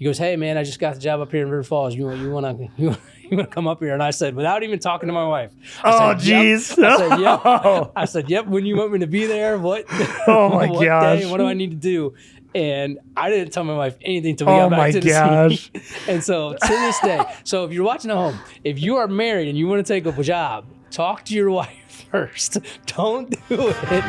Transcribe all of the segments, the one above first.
he goes, hey man, I just got the job up here in River Falls. You want to come up here? And I said, without even talking to my wife, I said, geez. Yep. I said, yep. I said, yep. When you want me to be there, what? Oh my what gosh. day? What do I need to do? And I didn't tell my wife anything until we got back to the city. And so to this day, so if you're watching at home, if you are married and you want to take up a job, talk to your wife first. Don't do it.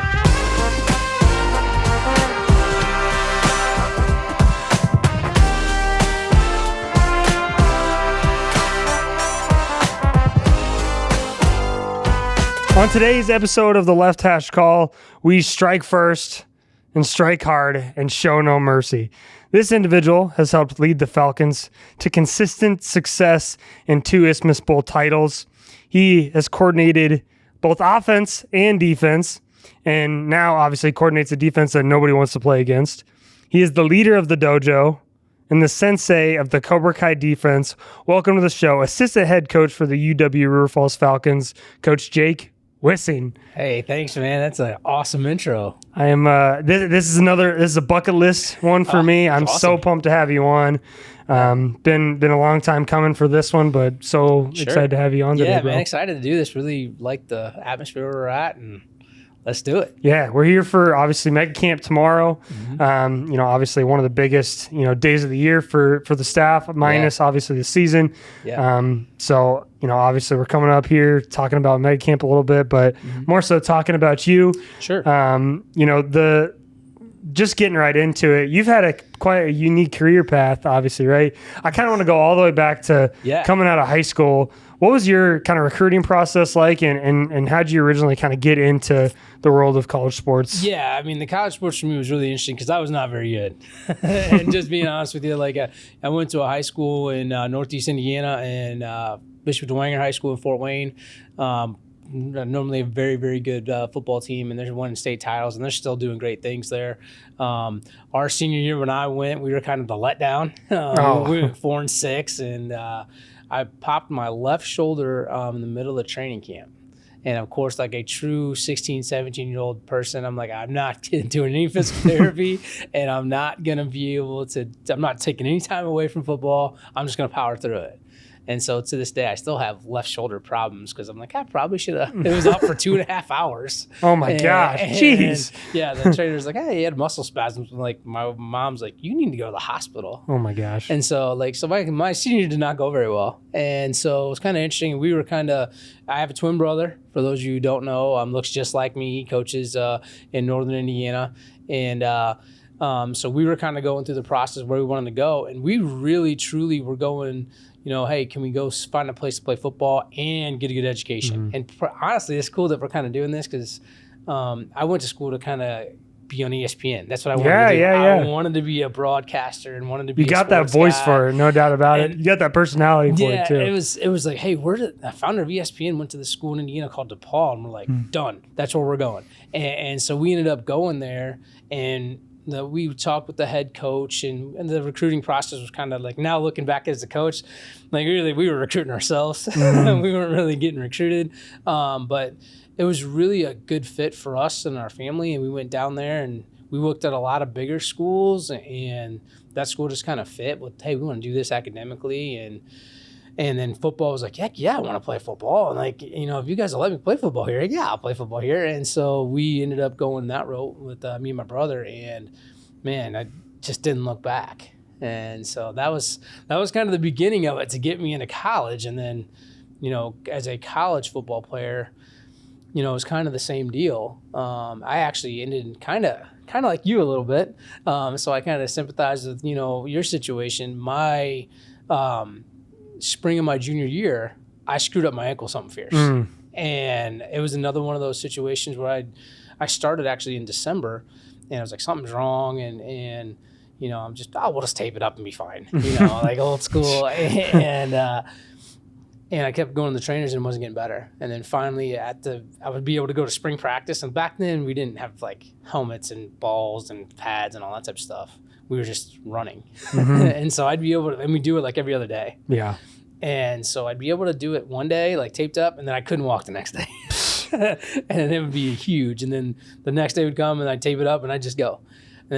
On today's episode of the Left Hash Call, we strike first and strike hard and show no mercy. This individual has helped lead the Falcons to consistent success in 2 Isthmus Bowl titles. He has coordinated both offense and defense, and now obviously coordinates a defense that nobody wants to play against. He is the leader of the dojo and the sensei of the Cobra Kai Defense. Welcome to the show, assistant head coach for the UW River Falls Falcons, Coach Jacob Wissing. Hey, thanks, man. That's an awesome intro. I am. This is a bucket list one for me. I'm awesome. So pumped to have you on. Been a long time coming for this one, but so excited to have you on today. Yeah, bro. man, excited to do this. Really like the atmosphere we're at, and let's do it. Yeah, we're here for obviously Mega Camp tomorrow. Mm-hmm. Obviously one of the biggest days of the year for the staff, minus obviously the season. Yeah. So obviously we're coming up here talking about Mega Camp a little bit, but more so talking about you. Sure. Just getting right into it, you've had quite a unique career path, obviously, right? I kind of want to go all the way back to coming out of high school. What was your kind of recruiting process like, and how did you originally kind of get into the world of college sports? Yeah, I mean, the college sports for me was really interesting because I was not very good. And just being honest with you, like I went to a high school in Northeast Indiana and Bishop DeWanger High School in Fort Wayne. Normally a very, very good football team, and they're winning state titles, and they're still doing great things there. Our senior year when I went, we were kind of the letdown. We went 4-6, and I popped my left shoulder in the middle of training camp. And of course, like a true 16, 17-year-old person, I'm like, I'm not doing any physical therapy, and I'm not going to be able to, I'm not taking any time away from football. I'm just going to power through it. And so to this day, I still have left shoulder problems because I'm like, I probably should have. It was up for 2.5 hours. Oh my gosh. Jeez. Yeah, the trainer's like, hey, he had muscle spasms. Like my mom's like, you need to go to the hospital. Oh my gosh. And so my senior year did not go very well. And so it was kind of interesting. We were I have a twin brother. For those of you who don't know, looks just like me. He coaches in Northern Indiana. And so we were kind of going through the process where we wanted to go. And we really, truly were going, hey, can we go find a place to play football and get a good education? And honestly, it's cool that we're kind of doing this because I went to school to kind of be on ESPN. That's what I wanted to do. I wanted to be a broadcaster and wanted to be. You got that voice for it, no doubt about it. You got that personality for it too. It was like, hey, the founder of ESPN went to the school in Indiana called DePaul, and we're like, done. That's where we're going. And so we ended up going there, and we talked with the head coach, and the recruiting process was kind of like, now looking back as a coach, like really we were recruiting ourselves. We weren't really getting recruited, but it was really a good fit for us and our family. And we went down there and we looked at a lot of bigger schools, and that school just kind of fit with, hey, we want to do this academically. And then football was like, heck yeah, I want to play football. And like, if you guys will let me play football here, yeah, I'll play football here. And so we ended up going that route with me and my brother. And man, I just didn't look back. And so that was kind of the beginning of it to get me into college. And then, as a college football player, it was kind of the same deal. I actually ended kind of like you a little bit. So I kind of sympathized with, your situation. My spring of my junior year, I screwed up my ankle something fierce. And it was another one of those situations where I started actually in December, and I was like, something's wrong, and I'm just, we'll just tape it up and be fine, like old school. And I kept going to the trainers and it wasn't getting better. And then finally I would be able to go to spring practice, and back then we didn't have like helmets and balls and pads and all that type of stuff. We were just running. And so I'd be able to, and we do it like every other day. Yeah. And so I'd be able to do it one day, like taped up, and then I couldn't walk the next day. And it would be huge. And then the next day would come and I'd tape it up and I'd just go.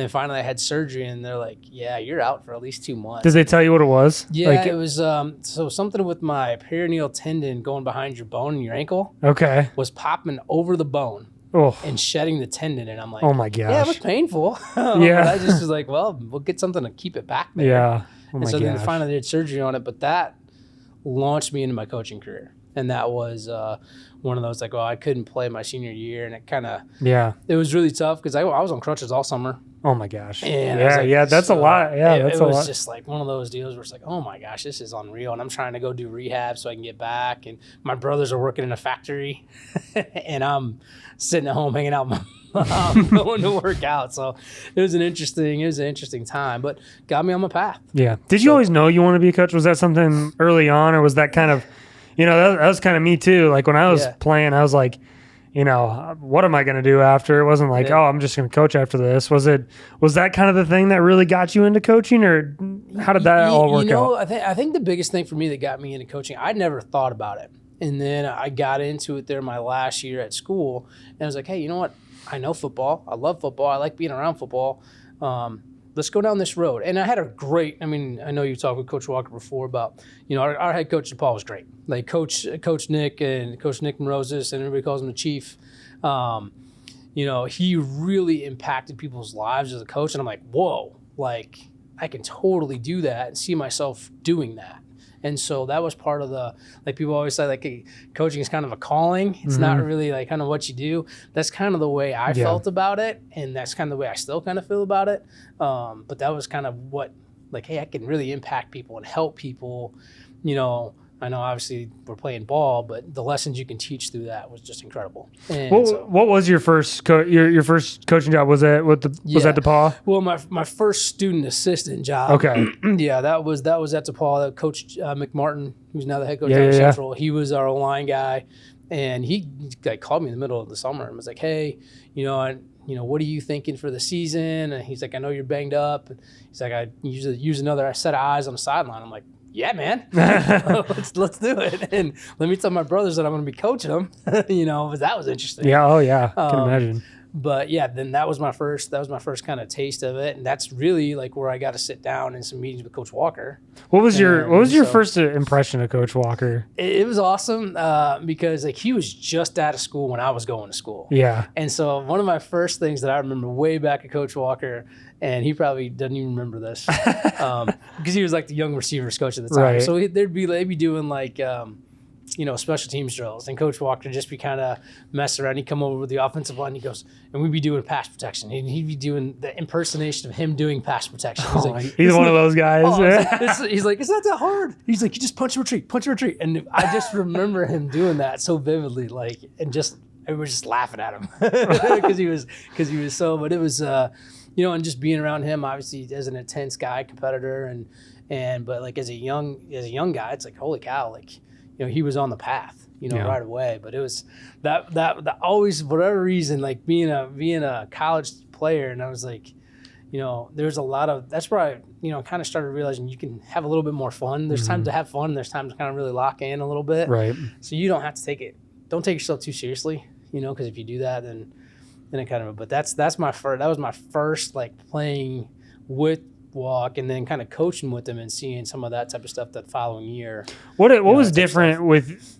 then finally I had surgery, and they're like, yeah, you're out for at least 2 months. Did they tell you what it was? Yeah, it was so something with my peroneal tendon going behind your bone and your ankle Okay. was popping over the bone Oh. and shedding the tendon. And I'm like, Oh my gosh. yeah, it was painful. Yeah. But I just was like, well, we'll get something to keep it back there. Yeah. Oh and my so gosh. then finally they did surgery on it, but that launched me into my coaching career. And that was one of those like, well, I couldn't play my senior year, and it kind of it was really tough because I was on crutches all summer. Oh my gosh. And That's a lot. Yeah, that's a lot. It was just like one of those deals where it's like, oh my gosh, this is unreal. And I'm trying to go do rehab so I can get back. And my brothers are working in a factory, and I'm sitting at home hanging out with my mom, going to work out. So it was an interesting time, but got me on my path. Yeah. Did you always know you want to be a coach? Was that something early on, or was that kind of, that was kind of me too. Like when I was playing, I was like, what am I going to do after? It wasn't like, oh, I'm just going to coach after this. Was that kind of the thing that really got you into coaching, or how did that all work out? I think the biggest thing for me that got me into coaching, I never thought about it. And then I got into it there my last year at school, and I was like, hey, you know what? I know football. I love football. I like being around football. Let's go down this road. And I had I know you talked with Coach Walker before about, our head coach, DePaul, was great. Like Coach Nick and Coach Nick Morosis, and everybody calls him the Chief. He really impacted people's lives as a coach. And I'm like, whoa, like I can totally do that and see myself doing that. And so that was part of people always say, like, coaching is kind of a calling. It's not really like kind of what you do. That's kind of the way I felt about it. And that's kind of the way I still kind of feel about it. But that was kind of what, like, hey, I can really impact people and help people. I know obviously we're playing ball, but the lessons you can teach through that was just incredible. And what was your first your first coaching job? Was that was that DePaul? Well, my first student assistant job. Okay. Yeah, that was at DePaul. Coach McMartin, who's now the head coach at Central, he was our line guy, and he called me in the middle of the summer and was like, hey, what are you thinking for the season? And he's like, I know you're banged up. And he's like, I use another set of eyes on the sideline. I'm like, yeah, man, let's do it. And let me tell my brothers that I'm going to be coaching them, but that was interesting. Yeah. Oh yeah. I can imagine. But yeah, then that was my first kind of taste of it. And that's really like where I got to sit down in some meetings with Coach Walker. What was your first impression of Coach Walker? It was awesome because like he was just out of school when I was going to school. Yeah. And so one of my first things that I remember way back at Coach Walker, and he probably doesn't even remember this because he was like the young receivers coach at the time. Right. So they'd be doing like, special teams drills, and Coach Walker just be kind of messing around. He'd come over with the offensive line, he goes, and we'd be doing pass protection. And he'd be doing the impersonation of him doing pass protection. He's like, he's one of those guys. He's like, it's not that hard. He's like, you just punch and retreat. And I just remember him doing that so vividly, like, and just, I was just laughing at him because he was so, but it was, and just being around him, obviously as an intense guy, competitor, but like as a young guy, it's like, holy cow, like, he was on the path, right away. But it was that always, for whatever reason, like being a college player, and I was like, there's a lot of, that's where I, kind of started realizing you can have a little bit more fun. There's time to have fun. And there's time to kind of really lock in a little bit. Right. So you don't have to don't take yourself too seriously, because if you do that, then it kind of, but that was my first like playing with Walk and then kind of coaching with them and seeing some of that type of stuff that following year. What was different with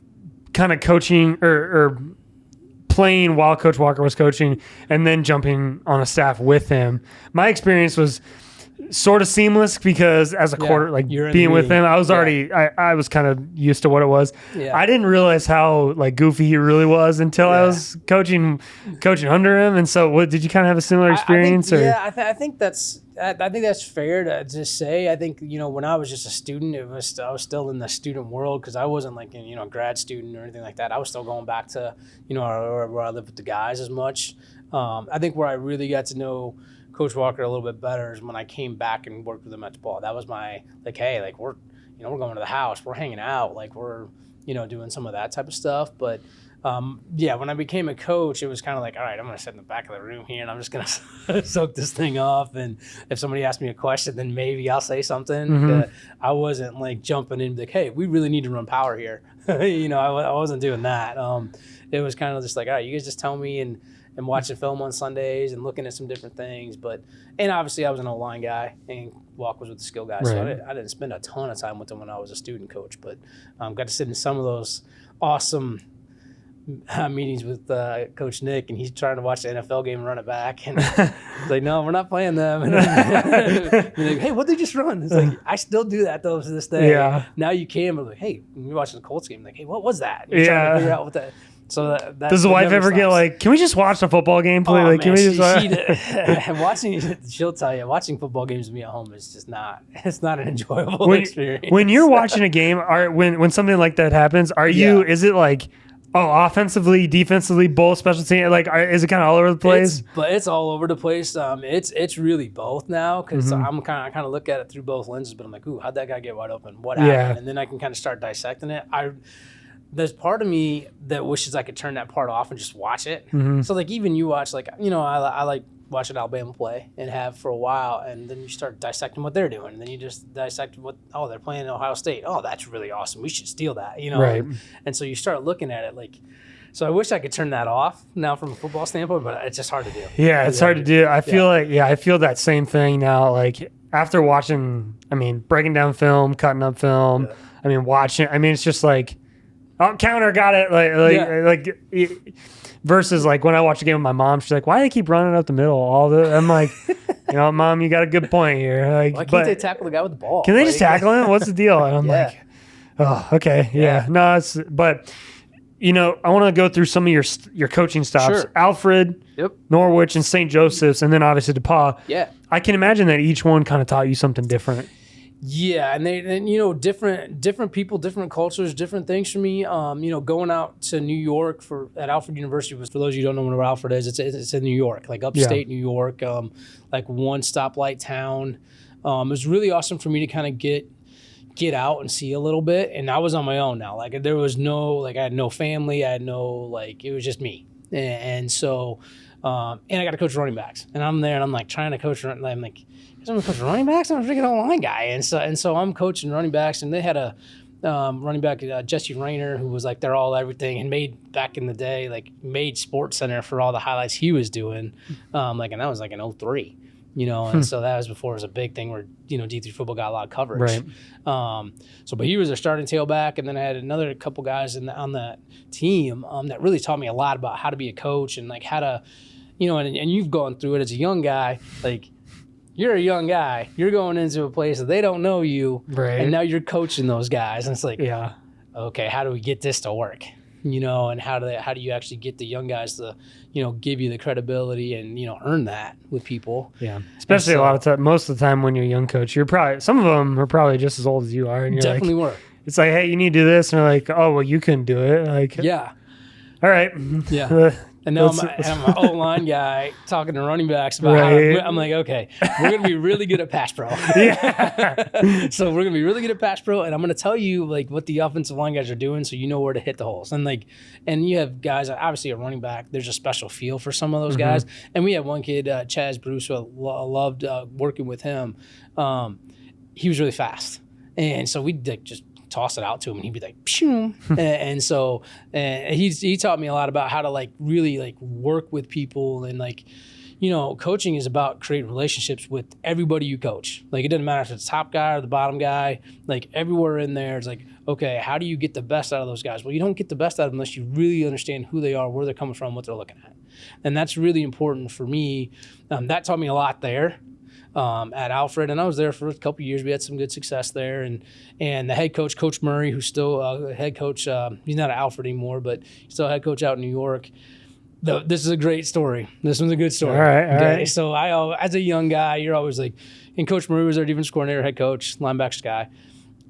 kind of coaching or playing while Coach Walker was coaching and then jumping on a staff with him? My experience was sort of seamless because as a quarter, like being with him, I was already, I was kind of used to what it was. Yeah. I didn't realize how like goofy he really was until I was coaching under him. And so did you kind of have a similar experience? I think that's fair to say. I think, when I was just a student, I was still in the student world because I wasn't like, grad student or anything like that. I was still going back to, where I lived with the guys as much. I think where I really got to know Coach Walker a little bit better is when I came back and worked with him at DePaul. That was my, like, hey, like we're going to the house, we're hanging out, like we're, doing some of that type of stuff. But when I became a coach, it was kind of like, all right, I'm going to sit in the back of the room here and I'm just going to soak this thing off. And if somebody asks me a question, then maybe I'll say something. Mm-hmm. I wasn't like jumping in like, hey, we really need to run power here. I wasn't doing that. It was kind of just like, all right, you guys just tell me. and watching film on Sundays and looking at some different things. And obviously I was an O-line guy and Walk was with the skill guys. Right. So I didn't spend a ton of time with them when I was a student coach, but got to sit in some of those awesome meetings with Coach Nick, and he's trying to watch the NFL game and run it back. And it's like, no, we're not playing them. And like, hey, what'd they just run? It's like, I still do that though to this day. Yeah. Now you can, but like, hey, when you're watching the Colts game, like, hey, what was that? And you're trying to figure out what that. So that does the wife ever get like, can we just watch the football game, please? Oh, like, man, can we just she'll tell you, watching football games with me at home is just it's not an enjoyable experience. When you're watching a game, when something like that happens, is it like, offensively, defensively, both special teams? Like, is it kind of all over the place? It's all over the place. It's really both now, because I kind of look at it through both lenses. But I'm like, ooh, how'd that guy get wide open? What happened? And then I can kind of start dissecting it. There's part of me that wishes I could turn that part off and just watch it. So like, even you watch, like, I like watching Alabama play and have for a while, and then you start dissecting what they're doing, and then you just dissect they're playing Ohio State. Oh, that's really awesome. We should steal that, Right. And so you start looking at it like. So I wish I could turn that off now from a football standpoint, but it's just hard to do. Yeah, it's hard to do. I feel I feel that same thing now. Like, after watching, breaking down film, cutting up film, watching, it's just like, oh, counter, got it. Versus like when I watch a game with my mom, she's like, why do they keep running up the middle? I'm like, Mom, you got a good point here. Like, why can't they tackle the guy with the ball? Can they just tackle him? What's the deal? And I'm like, oh, okay. Yeah. No, but I want to go through some of your coaching stops. Sure. Alfred, Norwich, and St. Joseph's, and then obviously DePauw. Yeah. I can imagine that each one kind of taught you something different. Yeah, and different people, different cultures, different things for me. Going out to New York at Alfred University was, for those of you who don't know where Alfred is, it's in New York, like upstate New York, like one stoplight town. It was really awesome for me to kind of get out and see a little bit, and I was on my own now. Like, there was I had no family, I had no, it was just me, and so. And I got to coach running backs, and I'm there, and I'm like trying to coach. I'm like, I'm gonna coach running backs. I'm a freaking O-line guy, and so I'm coaching running backs, and they had a running back, Jesse Rayner, who was like their all everything, and made back in the day made Sports Center for all the highlights he was doing, and that was like in 2003. And so that was before it was a big thing where, D3 football got a lot of coverage. Right. But he was their starting tailback. And then I had another couple guys on that team that really taught me a lot about how to be a coach and how to, and you've gone through it as a young guy. Like, you're a young guy. You're going into a place that they don't know you. Right. And now you're coaching those guys. And it's like, okay, how do we get this to work? And how do you actually get the young guys to, give you the credibility and, earn that with people. Yeah. Especially a lot of time, most of the time when you're a young coach, some of them are probably just as old as you are. And you're definitely were. It's like, hey, you need to do this. And they're like, oh, well, you couldn't do it. Like, yeah. All right. Yeah. And now I'm an O-line guy talking to running backs about how I'm like, okay, we're going to be really good at pass pro. So we're going to be really good at pass pro, and I'm going to tell you what the offensive line guys are doing so you know where to hit the holes. And you have guys, obviously a running back, there's a special feel for some of those guys. And we had one kid, Chaz Bruce, who I loved working with him. He was really fast. And so we'd just toss it out to him, and he'd be like, pshoo. and so he taught me a lot about how to really work with people, and coaching is about creating relationships with everybody you coach. It doesn't matter if it's the top guy or the bottom guy, everywhere in there, it's okay, how do you get the best out of those guys? Well, you don't get the best out of them unless you really understand who they are, where they're coming from, what they're looking at. And that's really important for me. That taught me a lot there. At Alfred, and I was there for a couple of years. We had some good success there, and the head coach, Coach Murray, who's still head coach. He's not at Alfred anymore, but he's still head coach out in New York. This is a great story. This one's a good story. All right. So as a young guy, you're always and Coach Murray was our defense coordinator, head coach, linebackers guy,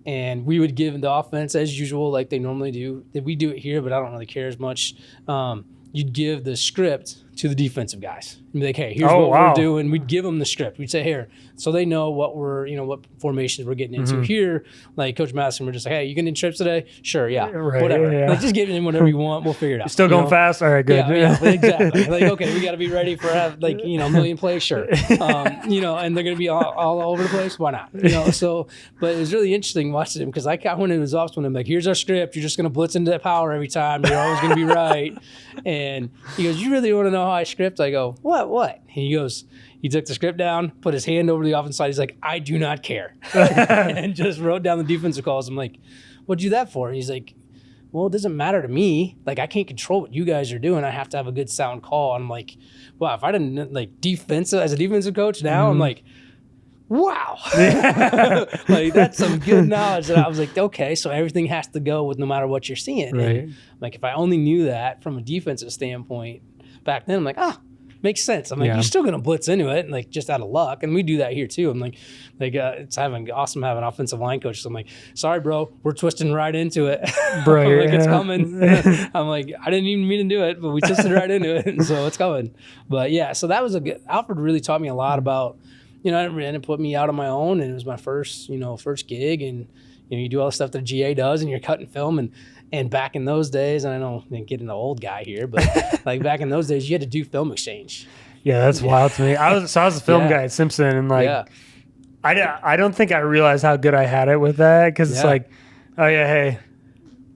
and we would give the offense as usual, like they normally do. We do it here, but I don't really care as much. You'd give the script to the defensive guys. And be like, hey, here's what we're doing. We'd give them the script. We'd say, here, so they know what what formations we're getting into. Here, Coach Madison, we're just like, hey, you getting in trips today? Sure, yeah, whatever. Yeah. Just give them whatever you want. We'll figure it out. You're still going fast? All right, good. Yeah, exactly. Okay, we got to be ready for a million plays, sure. And they're going to be all over the place. Why not? But it was really interesting watching him, because I went into his office with him, here's our script. You're just going to blitz into that power every time. You're always going to be right. And he goes, you really want to know know how I script? I go, what? And he goes, he took the script down, put his hand over the offense side. He's like, I do not care. And just wrote down the defensive calls. I'm like, what'd you do that for? And he's like, well, it doesn't matter to me. Like, I can't control what you guys are doing. I have to have a good sound call. And I'm like, wow, if I didn't, like, as a defensive coach now, I'm like, wow. Like, that's some good knowledge. And I was like, okay, so everything has to go with no matter what you're seeing. Right. And, like, if I only knew that from a defensive standpoint back then, I'm like, makes sense. I'm like, you're still going to blitz into it, and like, just out of luck. And we do that here too. I'm like, it's awesome having an offensive line coach. So I'm like, sorry, bro, we're twisting right into it. Bro, I'm like, it's coming. I'm like, I didn't even mean to do it, but we twisted right into it. And so it's coming. But yeah, so that was Alfred really taught me a lot about, you know, and it put me out on my own, and it was my first gig. And, you know, you do all the stuff that a GA does, and you're cutting film, and back in those days, and I know I'm getting the old guy here, but like back in those days, you had to do film exchange. Yeah, that's wild to me. I was a film guy at Simpson, and like, I don't think I realized how good I had it with that, because it's like, oh yeah, hey,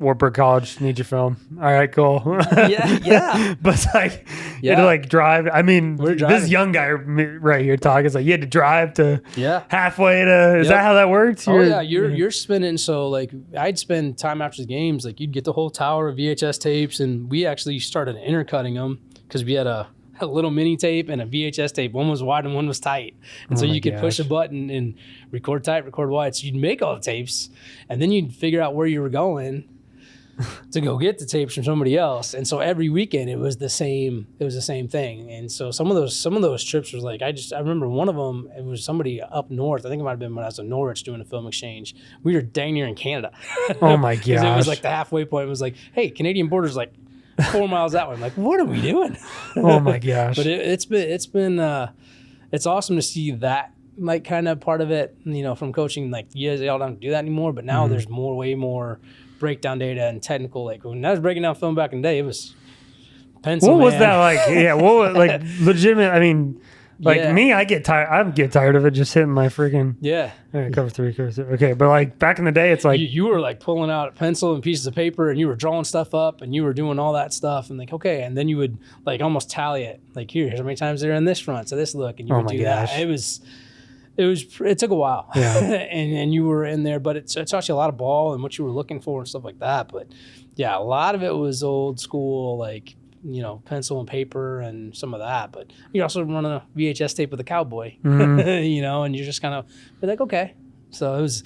Wartburg College, need your film. All right, cool. Yeah. But it's like, you had to like drive. I mean, this young guy right here talking, it's like you had to drive to halfway to. Is that how that works? You're spending. So like, I'd spend time after the games. Like, you'd get the whole tower of VHS tapes, and we actually started intercutting them because we had a little mini tape and a VHS tape. One was wide and one was tight. And so you could push a button and record tight, record wide. So you'd make all the tapes, and then you'd figure out where you were going to go get the tapes from somebody else. And so every weekend it was the same thing. And so some of those trips was like, I remember one of them, it was somebody up north. I think it might have been when I was in Norwich doing a film exchange. We were dang near in Canada. Oh my gosh. It was like the halfway point. It was like, hey, Canadian border's like 4 miles that way. I'm like, what are we doing? Oh my gosh. But it's awesome to see that, like, kind of part of it, you know, from coaching. Like, y'all don't do that anymore, but now there's way more breakdown data and technical. Like, when I was breaking down film back in the day, it was pencil. What was that like? Yeah, what was, like, legitimate? I mean, like me, I get tired of it just hitting my freaking cover three. Okay, but like back in the day, it's like you were like pulling out a pencil and pieces of paper, and you were drawing stuff up, and you were doing all that stuff, and like, okay, and then you would like almost tally it. Like, here's how many times they're in this front, so this look, and you would do that. It took a while, and you were in there, but it taught you a lot of ball and what you were looking for and stuff like that. But yeah, a lot of it was old school, like, you know, pencil and paper and some of that. But you're also running a VHS tape with a cowboy, you know, and you're just kind of like, okay. So it was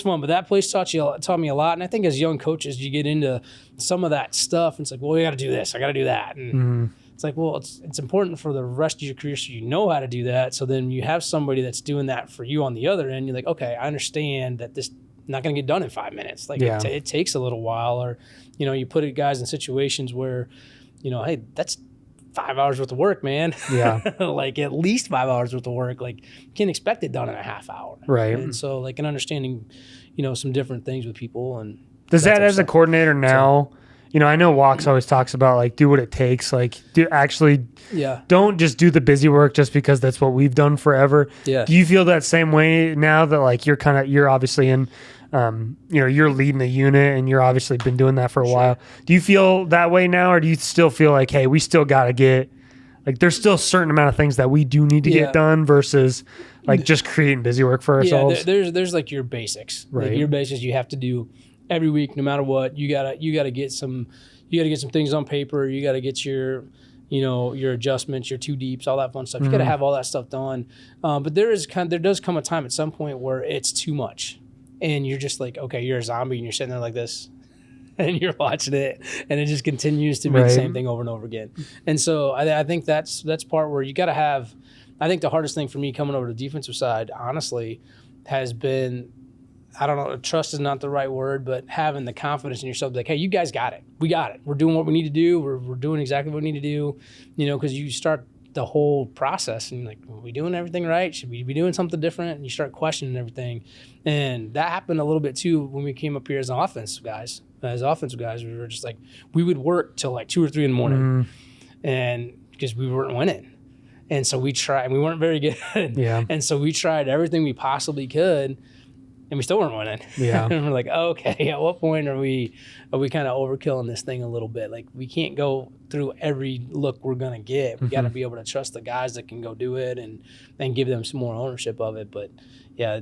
fun. But that place taught me a lot. And I think as young coaches, you get into some of that stuff, and it's like, well, we got to do this, I got to do that, and it's like, well, it's important for the rest of your career so you know how to do that. So then you have somebody that's doing that for you on the other end. You're like, okay, I understand that this not going to get done in 5 minutes. Like, it takes a little while. Or, you know, you put guys in situations where, you know, hey, that's 5 hours worth of work, man. Yeah. Like, at least 5 hours worth of work. Like, you can't expect it done in a half hour. Right. And so, like, an understanding, you know, some different things with people. And does that as a coordinator now, you know, I know Walks always talks about, like, do what it takes. Like, don't just do the busy work just because that's what we've done forever. Yeah. Do you feel that same way now that, like, you're obviously in, you know, you're leading the unit and you're obviously been doing that for a while. Do you feel that way now, or do you still feel like, hey, we still got to get, like, there's still a certain amount of things that we do need to get done versus, like, just creating busy work for ourselves? Yeah, there's like your basics. Right. Like, your basics you have to do every week, no matter what. You gotta get some things on paper. You gotta get your, you know, your adjustments, your two deeps, all that fun stuff. You gotta have all that stuff done. But there does come a time at some point where it's too much, and you're just like, okay, you're a zombie, and you're sitting there like this, and you're watching it, and it just continues to be the same thing over and over again. And so I think that's part where you gotta have. I think the hardest thing for me coming over to the defensive side, honestly, has been, I don't know, trust is not the right word, but having the confidence in yourself, like, hey, you guys got it. We got it. We're doing what we need to do. We're doing exactly what we need to do, you know, because you start the whole process and you're like, are we doing everything right? Should we be doing something different? And you start questioning everything. And that happened a little bit too when we came up here as offensive guys. We were just like, we would work till like 2 or 3 in the morning, and because we weren't winning. And so we tried, and we weren't very good. Yeah. And so we tried everything we possibly could and we still weren't winning. Yeah. And we're like, okay, at what point are we kind of overkilling this thing a little bit? Like, we can't go through every look we're gonna get. We got to be able to trust the guys that can go do it and give them some more ownership of it. But yeah,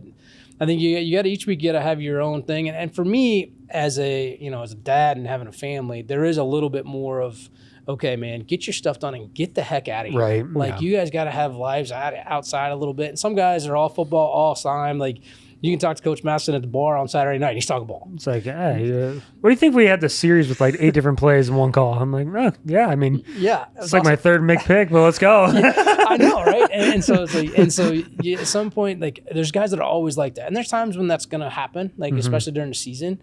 I think you got to each week you got to have your own thing. And for me, as a dad and having a family, there is a little bit more of, okay, man, get your stuff done and get the heck out of here. Right. Like, you guys got to have lives outside a little bit. And some guys are all football, all time. Like, you can talk to Coach Masson at the bar on Saturday night. He's talking ball. It's like, hey, what do you think we had this series with like 8 different plays in one call? I'm like, oh, yeah, I mean, yeah, it's like my third MIG pick, but let's go. Yeah, I know, right? And so it's like, at some point, like, there's guys that are always like that. And there's times when that's going to happen, like, especially during the season.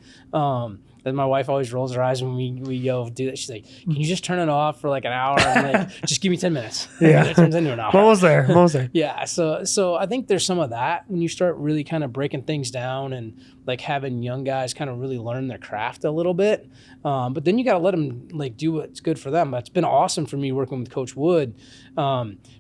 And my wife always rolls her eyes when we go do that. She's like, can you just turn it off for like an hour? And like, just give me 10 minutes. Yeah. And it turns into an hour. Almost there. Yeah. So I think there's some of that when you start really kind of breaking things down and like having young guys kind of really learn their craft a little bit. But then you got to let them like do what's good for them. It's been awesome for me working with Coach Wood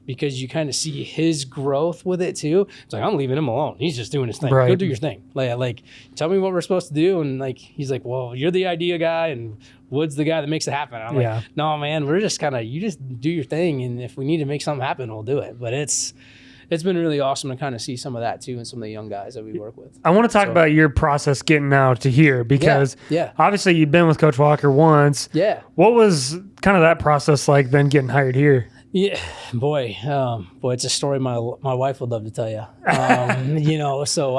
because you kind of see his growth with it too. It's like, I'm leaving him alone. He's just doing his thing. Right. Go do your thing. Like, tell me what we're supposed to do. And like, he's like, well, you're the idea guy and Wood's the guy that makes it happen. I'm like, no, man, we're just you just do your thing. And if we need to make something happen, we'll do it. But it's been really awesome to kind of see some of that too in some of the young guys that we work with. I want to talk about your process getting out to here because obviously you've been with Coach Walker once. Yeah. What was kind of that process like then getting hired here? Yeah, boy, it's a story my wife would love to tell you. So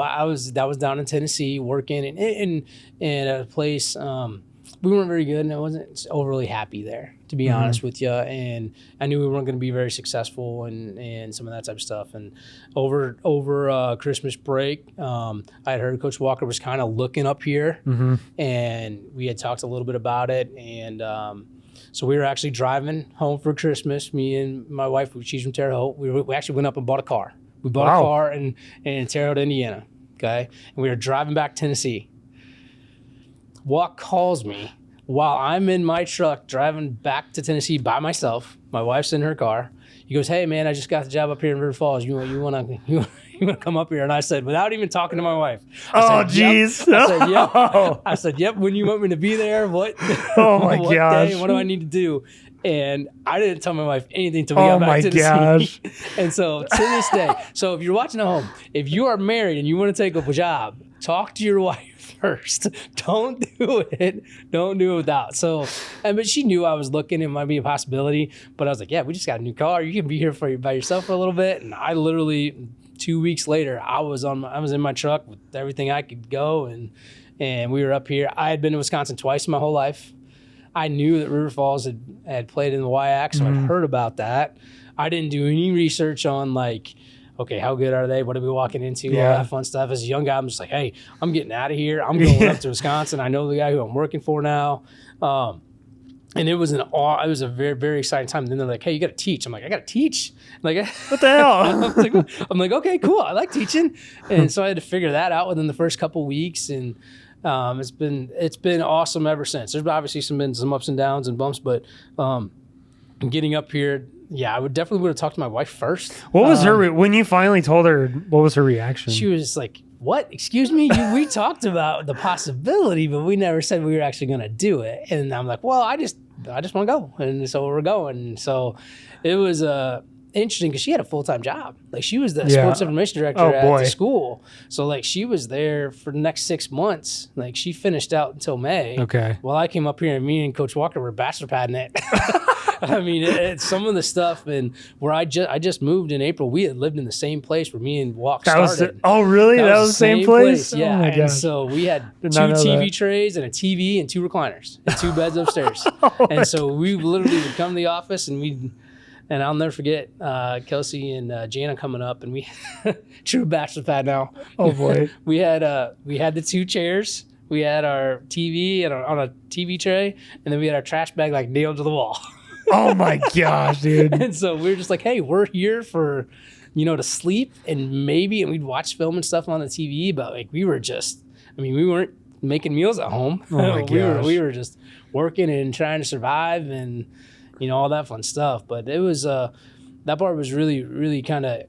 that was down in Tennessee working in a place. We weren't very good, and I wasn't overly happy there, to be honest with you. And I knew we weren't going to be very successful and some of that type of stuff. And over Christmas break, I had heard Coach Walker was kind of looking up here, and we had talked a little bit about it. And so we were actually driving home for Christmas. Me and my wife, she's from Terre Haute. We actually went up and bought a car. We bought a car in Terre Haute, Indiana. Okay, and we were driving back to Tennessee. Walk calls me while I'm in my truck driving back to Tennessee by myself. My wife's in her car. He goes, "Hey man, I just got the job up here in River Falls. You want to come up here?" And I said, without even talking to my wife, I said, "Yep." I said, "Yep." When you want me to be there? What? Oh my what gosh! Day? What do I need to do? And I didn't tell my wife anything until we got back to Tennessee. And so to this day, so if you're watching at home, if you are married and you want to take up a job, talk to your wife first. Don't do it without. So, but she knew I was looking. It might be a possibility. But I was like, yeah, we just got a new car. You can be here by yourself for a little bit. And I literally 2 weeks later, I was in my truck with everything I could go, and we were up here. I had been to Wisconsin twice in my whole life. I knew that River Falls had played in the WIAC, so I'd heard about that. I didn't do any research on like, okay, how good are they? What are we walking into? All that fun stuff. As a young guy, I'm just like, hey, I'm getting out of here. I'm going up to Wisconsin. I know the guy who I'm working for now. And it was a very, very exciting time. And then they're like, hey, you got to teach. I'm like, I got to teach? Like, what the hell? I'm like, okay, cool. I like teaching. And so I had to figure that out within the first couple of weeks. And it's been awesome ever since. There's obviously been some ups and downs and bumps, but getting up here, I would have talked to my wife first. What was when you finally told her? What was her reaction? She was like, "What? Excuse me? We talked about the possibility, but we never said we were actually going to do it." And I'm like, "Well, I just want to go," and so we're going. And so it was interesting because she had a full-time job. Like, she was the sports information director at the school. So like, she was there for the next 6 months. Like, she finished out until May. Okay. Well, I came up here and me and Coach Walker were bachelor padding it. I mean, it's some of the stuff, and where I just moved in April. We had lived in the same place where me and Walk started. Really? That was the same place? Yeah. Oh and so we had 2 TV trays and a TV and 2 recliners and 2 beds upstairs. And so we literally would come to the office and I'll never forget Kelsey and Jana coming up, and we true bachelor pad now. Oh boy. we had the 2 chairs. We had our TV on a TV tray, and then we had our trash bag like nailed to the wall. Oh my gosh, dude. And so we were just like, hey, we're here for, to sleep and we'd watch film and stuff on the TV, but like we weren't making meals at home. Oh my gosh. We were just working and trying to survive and, all that fun stuff. But it was, that part was really, really kind of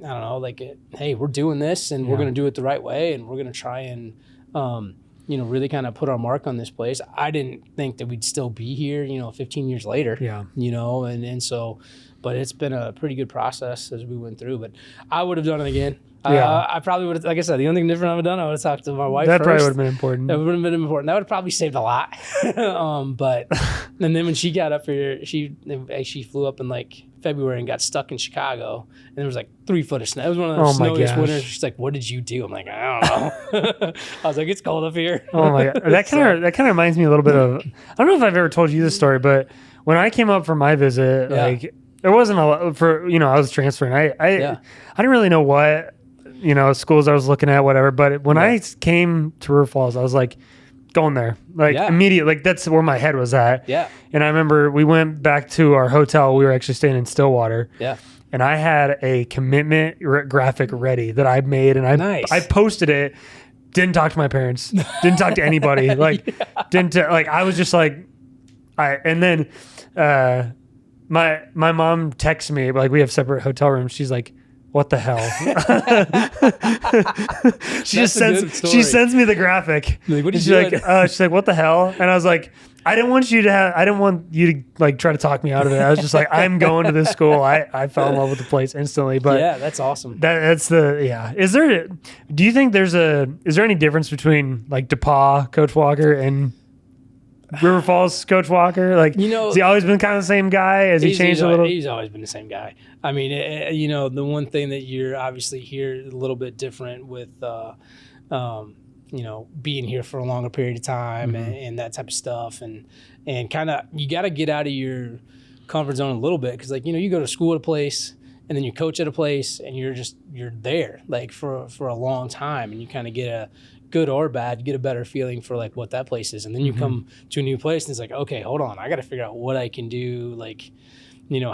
don't know, like, hey, we're doing this and we're going to do it the right way. And we're going to try and, really kind of put our mark on this place. I didn't think that we'd still be here, 15 years later, and so, but it's been a pretty good process as we went through, but I would have done it again. I probably would have, like I said, the only thing different I would have done, I would have talked to my wife That first. probably would have been important. That would have been important. That would have probably saved a lot. But, and then when she got up here, she flew up in like February and got stuck in Chicago, and there was like 3 foot of snow. It was one of the snowiest winters. She's like, "What did you do?" I'm like, "I don't know." I was like, "It's cold up here." Oh my God. That kind of reminds me a little bit of, I don't know if I've ever told you this story, but when I came up for my visit, like there wasn't a lot for, I was transferring. I didn't really know what, schools I was looking at, whatever. But when I came to River Falls, I was like, going there, like immediately, like that's where my head was at. Yeah. And I remember we went back to our hotel. We were actually staying in Stillwater. Yeah. And I had a commitment graphic ready that I made, and I posted it. Didn't talk to my parents. Didn't talk to anybody. Like, I was just like, and then my mom texts me, like, we have separate hotel rooms. She's like, "What the hell?" She sends me the graphic. Like, what did you like? She's like, "What the hell?" And I was like, I didn't want you to like try to talk me out of it. I was just like, I'm going to this school. I fell in love with the place instantly. But yeah, that's awesome. Is do you think is there any difference between like DePaul, Coach Walker, and River Falls Coach Walker? Like, has he always been kind of the same guy? Has he changed a little? He's always been the same guy. I mean, the one thing that you're obviously here a little bit different with, being here for a longer period of time and that type of stuff. And kind of, you got to get out of your comfort zone a little bit. Cause like, you go to school at a place and then you coach at a place and you're there like for a long time, and you kind of get a good or bad, get a better feeling for like what that place is. And then you come to a new place and it's like, okay, hold on, I got to figure out what I can do. Like,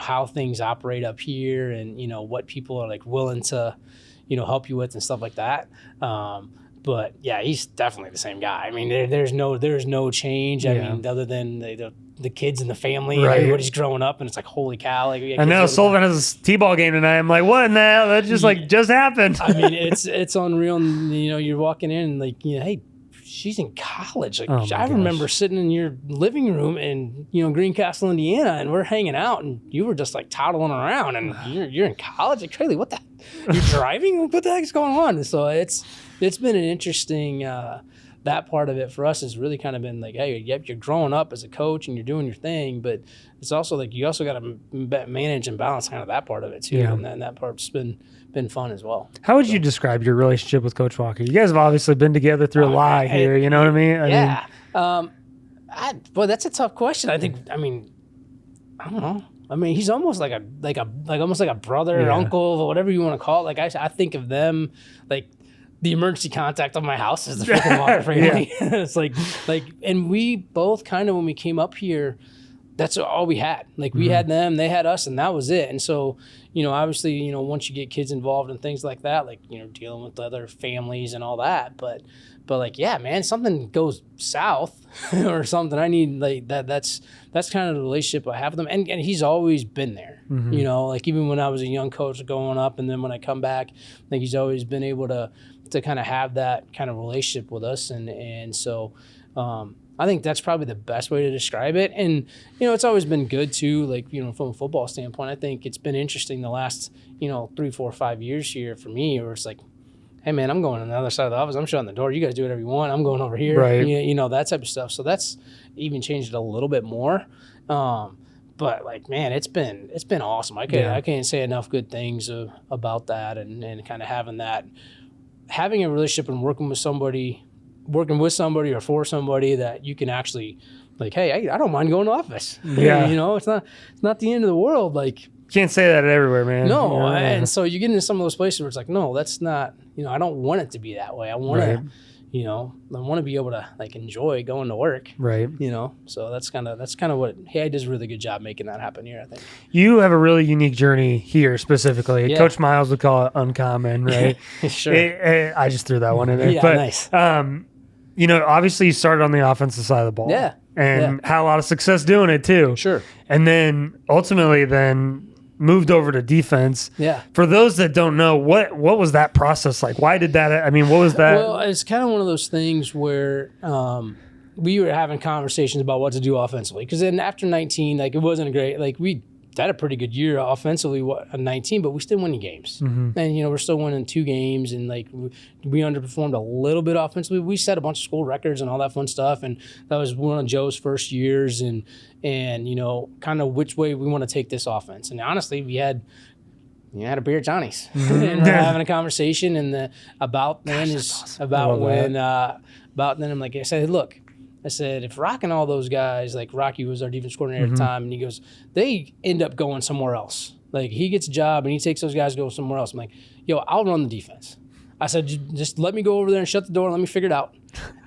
how things operate up here and, what people are like willing to, help you with and stuff like that. But yeah, he's definitely the same guy. I mean, there's no change. I mean, other than the kids and the family, and everybody's growing up, and it's like, holy cow! Like, I know Sullivan has a t-ball game tonight. I'm like, what in the hell? That just happened. I mean, it's unreal. And, you're walking in and like, hey, she's in college. Like, I remember sitting in your living room in, Greencastle, Indiana, and we're hanging out, and you were just like toddling around, and you're in college. Like, Kaylee, what the? You're driving? What the heck is going on? So it's been an interesting. That part of it for us has really kind of been like, hey, yep, you're growing up as a coach and you're doing your thing, but it's also like you also got to manage and balance kind of that part of it too, and that part's been fun as well. How would you describe your relationship with Coach Walker? You guys have obviously been together through a lot here. You know what I mean? Boy, that's a tough question. I don't know. I mean, he's almost like a brother, or uncle, or whatever you want to call it. Like I think of them like the emergency contact of my house is the freaking Walker family. It's like, and we both kind of, when we came up here, that's all we had. Like we had them, they had us, and that was it. And so, obviously, once you get kids involved in things like that, like, dealing with other families and all that, but like, yeah, man, something goes south or something, I need like that's kind of the relationship I have with him. And he's always been there, like even when I was a young coach growing up, and then when I come back, like he's always been able to kind of have that kind of relationship with us. And so I think that's probably the best way to describe it. And, it's always been good too, like, from a football standpoint. I think it's been interesting the last, 3, 4, 5 years here for me, where it's like, hey man, I'm going on the other side of the office. I'm shutting the door. You guys do whatever you want. I'm going over here. Right. That type of stuff. So that's even changed it a little bit more. But like, man, it's been awesome. I can't say enough good things about that, and kind of having a relationship and working with somebody or for somebody that you can actually like, hey, I don't mind going to office. Yeah. It's not the end of the world. Like, can't say that everywhere, man. No. And so you get into some of those places where it's like, no, that's not, I don't want it to be that way. I want to, I want to be able to like enjoy going to work. Right. So that's kind of what he does a really good job making that happen here, I think. You have a really unique journey here specifically. Yeah. Coach Miles would call it uncommon, right? Sure. I just threw that one in there. Yeah, but, nice. Obviously you started on the offensive side of the ball. Yeah. And had a lot of success doing it too. Sure. And then ultimately moved over to defense. Yeah. For those that don't know, what was that process like? Why did that? I mean, what was that? Well, it's kind of one of those things where we were having conversations about what to do offensively. Because then after 19, like it wasn't great. Like we had a pretty good year offensively at 19, but we still winning games. Mm-hmm. And, we're still winning 2 games, and like we underperformed a little bit offensively. We set a bunch of school records and all that fun stuff, and that was one of Joe's first years, and kind of which way we want to take this offense. And honestly, we had a beer at Johnny's, and we're having a conversation, and about then I'm like, I said, look, I said, if Rock and all those guys, like Rocky was our defense coordinator at the time, and he goes, they end up going somewhere else. Like he gets a job and he takes those guys to go somewhere else. I'm like, yo, I'll run the defense. I said, just let me go over there and shut the door and let me figure it out.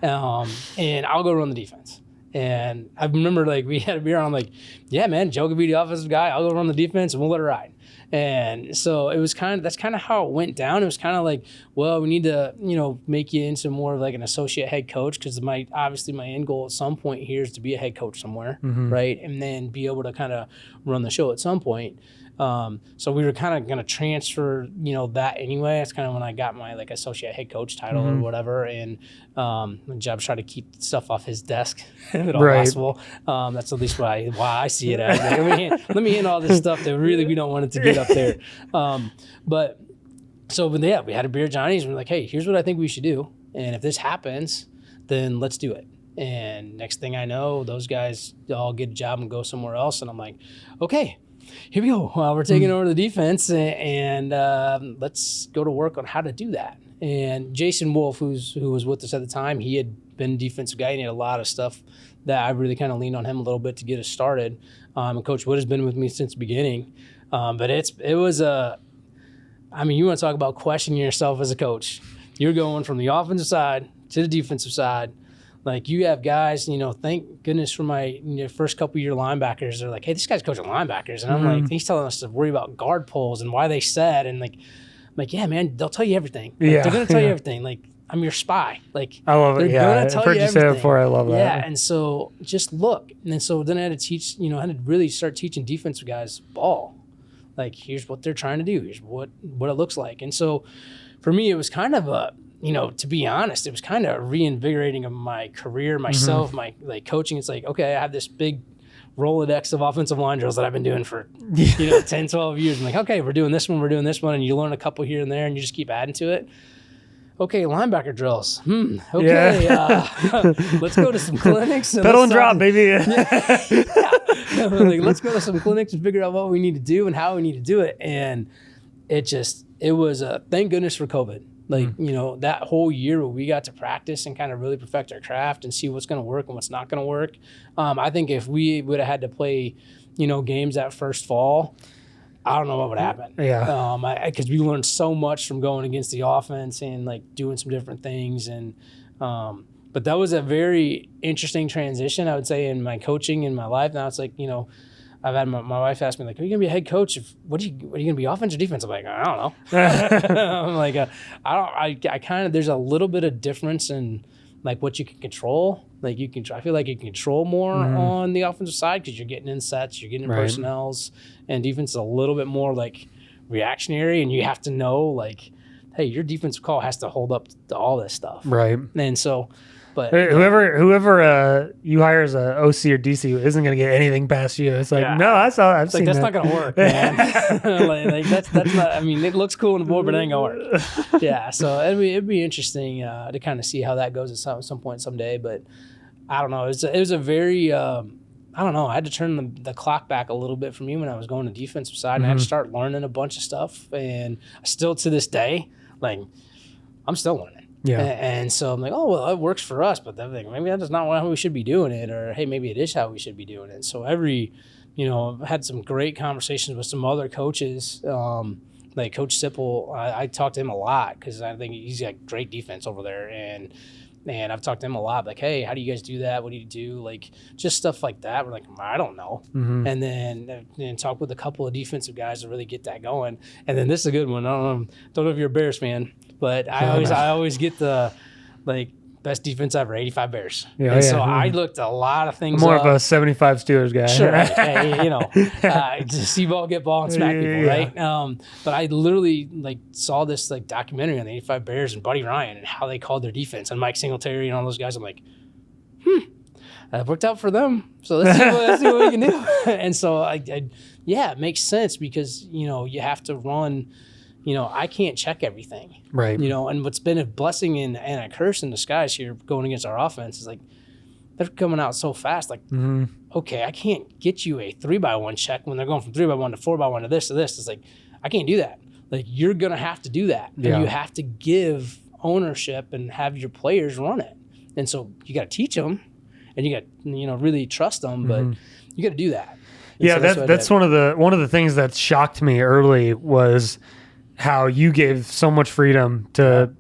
And I'll go run the defense. And I remember like we had a beer and I'm like, yeah, man, Joe could be the offensive guy. I'll go run the defense and we'll let it ride. And so it was that's kind of how it went down. It was kind of like, well, we need to, make you into more of like an associate head coach, because obviously my end goal at some point here is to be a head coach somewhere, right? And then be able to kind of run the show at some point. So we were kind of going to transfer, that anyway. That's kind of when I got my like associate head coach title or whatever. And my job was trying to keep stuff off his desk if at all possible. That's at least why I see it as. Like, let me handle all this stuff that really we don't want it to get up there. But we had a beer at Johnny's and we're like, hey, here's what I think we should do. And if this happens, then let's do it. And next thing I know, those guys all get a job and go somewhere else. And I'm like, okay, here we go. Well, we're taking over the defense, and let's go to work on how to do that. And Jason Wolf, who was with us at the time, he had been a defensive guy, and he had a lot of stuff that I really kind of leaned on him a little bit to get us started. And Coach Wood has been with me since the beginning. But it was you want to talk about questioning yourself as a coach. You're going from the offensive side to the defensive side. Like you have guys, thank goodness for my first couple year linebackers. They're like, hey, this guy's coaching linebackers. And I'm like, he's telling us to worry about guard pulls and why they said. And I'm like, yeah, man, they'll tell you everything. Like, they're going to tell you everything. Like, I'm your spy. Like, I love it. They're going to tell you everything. Say it before. I love that. Yeah. And so just look. And then I had to teach, I had to really start teaching defensive guys ball. Like, here's what they're trying to do. Here's what it looks like. And so for me, it was kind of to be honest, it was kind of reinvigorating of my career, myself, my like coaching. It's like, okay, I have this big Rolodex of offensive line drills that I've been doing for, 10, 12 years. I'm like, okay, we're doing this one. And you learn a couple here and there and you just keep adding to it. Okay, linebacker drills. Okay, let's go to some clinics. Pedal and drop, baby. Like, let's go to some clinics and figure out what we need to do and how we need to do it. And it was thank goodness for COVID. Like, that whole year where we got to practice and kind of really perfect our craft and see what's going to work and what's not going to work. I think if we would have had to play, games that first fall, I don't know what would happen. Yeah. Because we learned so much from going against the offense and like doing some different things. And, but that was a very interesting transition, I would say, in my coaching in my life. Now it's like, I've had my wife ask me, like, are you going to be a head coach? What are you going to be, offense or defense? I'm like, I don't know. I'm like, I kind of, there's a little bit of difference in like what you can control. Like I feel like you can control more on the offensive side because you're getting in sets, you're getting in personnels, and defense is a little bit more like reactionary, and you have to know like, hey, your defensive call has to hold up to all this stuff. Right. And so, but whoever you hire as a OC or DC isn't going to get anything past you. It's like, no, I've seen that's that. not going to work, man. like that's not. I mean, it looks cool on the board, but it ain't going to work. Yeah. So it'd be interesting to kind of see how that goes at some point someday. But I don't know. It was a very I don't know. I had to turn the clock back a little bit for me when I was going to defensive side, and I had to start learning a bunch of stuff. And still to this day, like I'm still learning. Yeah. And so I'm like, oh, well, it works for us, but then maybe that's not how we should be doing it, or hey, maybe it is how we should be doing it. So I've had some great conversations with some other coaches, like Coach Sipple. I talked to him a lot because I think he's got great defense over there, and I've talked to him a lot, like, hey, how do you guys do that? What do you do? Like, just stuff like that. We're like, I don't know. And then talk with a couple of defensive guys to really get that going. And then this is a good one. I don't know if you're a Bears fan, but I always get the, like, best defense ever, 85 Bears. Yeah, and so I looked a lot of things more up. of a 75 Steelers guy. Sure. Hey, just see ball, get ball, and smack people, right? But I literally like saw this like documentary on the 85 Bears and Buddy Ryan and how they called their defense and Mike Singletary and all those guys. I'm like, that worked out for them. So let's see what we can do. And so it makes sense because, you have to run, I can't check everything. Right. And what's been a blessing and a curse in disguise here going against our offense is like, they're coming out so fast. Like, okay, I can't get you a 3x1 check when they're going from 3x1 to 4x1 to this to this. It's like, I can't do that. Like, you're going to have to do that. Yeah. And you have to give ownership and have your players run it. And so you got to teach them and you got to, really trust them, but you got to do that. And yeah, so that's one of the things that shocked me early was how you gave so much freedom to,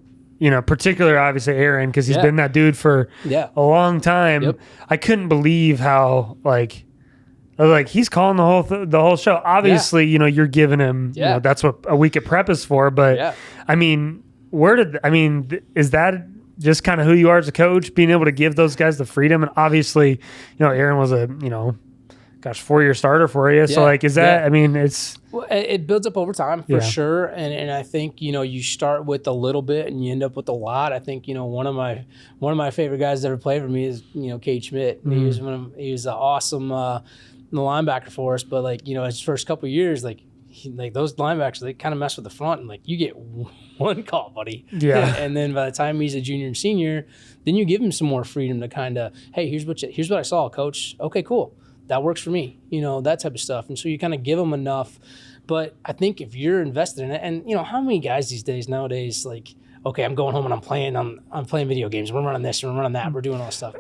particularly obviously Aaron, because he's been that dude for a long time. Yep. I couldn't believe how he's calling the whole show. Obviously, you're giving him, that's what a week of prep is for. But I mean, is that just kind of who you are as a coach, being able to give those guys the freedom? And obviously, Aaron was a 4-year starter for you. So is that, I mean, it builds up over time for sure. And I think, you start with a little bit and you end up with a lot. I think, one of my favorite guys that ever played for me is, Cade Schmidt. He was an awesome linebacker for us. But his first couple of years, those linebackers, they kind of mess with the front and you get one call, buddy. Yeah. And then by the time he's a junior and senior, then you give him some more freedom to kind of, hey, here's what I saw, coach. Okay, cool. That works for me, that type of stuff. And so you kind of give them enough. But I think if you're invested in it, and how many guys these days nowadays, okay, I'm going home and I'm playing video games. We're running this, we're running that, we're doing all this stuff.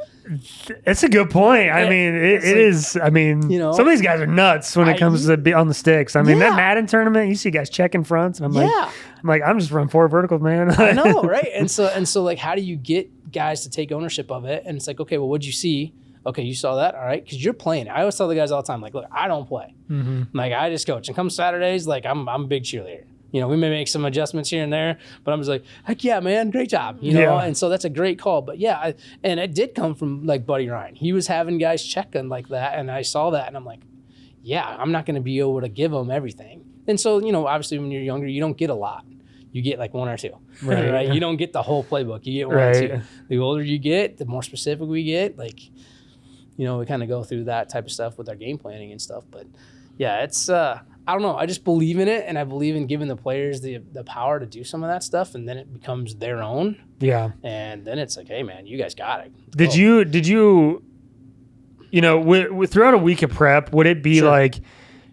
It's a good point. I mean, it is. I mean, some of these guys are nuts when it comes to be on the sticks. I mean, that Madden tournament, you see guys checking fronts, and I'm just running 4 verticals, man. I know, right? And so how do you get guys to take ownership of it? And it's like, okay, well, what'd you see? Okay, you saw that? All right, because you're playing. I always tell the guys all the time, look, I don't play. I just coach. And come Saturdays, I'm a big cheerleader. We may make some adjustments here and there, but I'm just like, heck yeah, man, great job. And so that's a great call. But and it did come from Buddy Ryan. He was having guys checking like that, and I saw that, and I'm like, yeah, I'm not going to be able to give them everything. And so, obviously when you're younger, you don't get a lot. You get 1 or 2, right? You don't get the whole playbook. You get 1 or 2. The older you get, the more specific we get. We kind of go through that type of stuff with our game planning and stuff. But it's I don't know. I just believe in it, and I believe in giving the players the power to do some of that stuff, and then it becomes their own. Yeah. And then it's like, hey man, you guys got it. Did you throughout a week of prep, would it be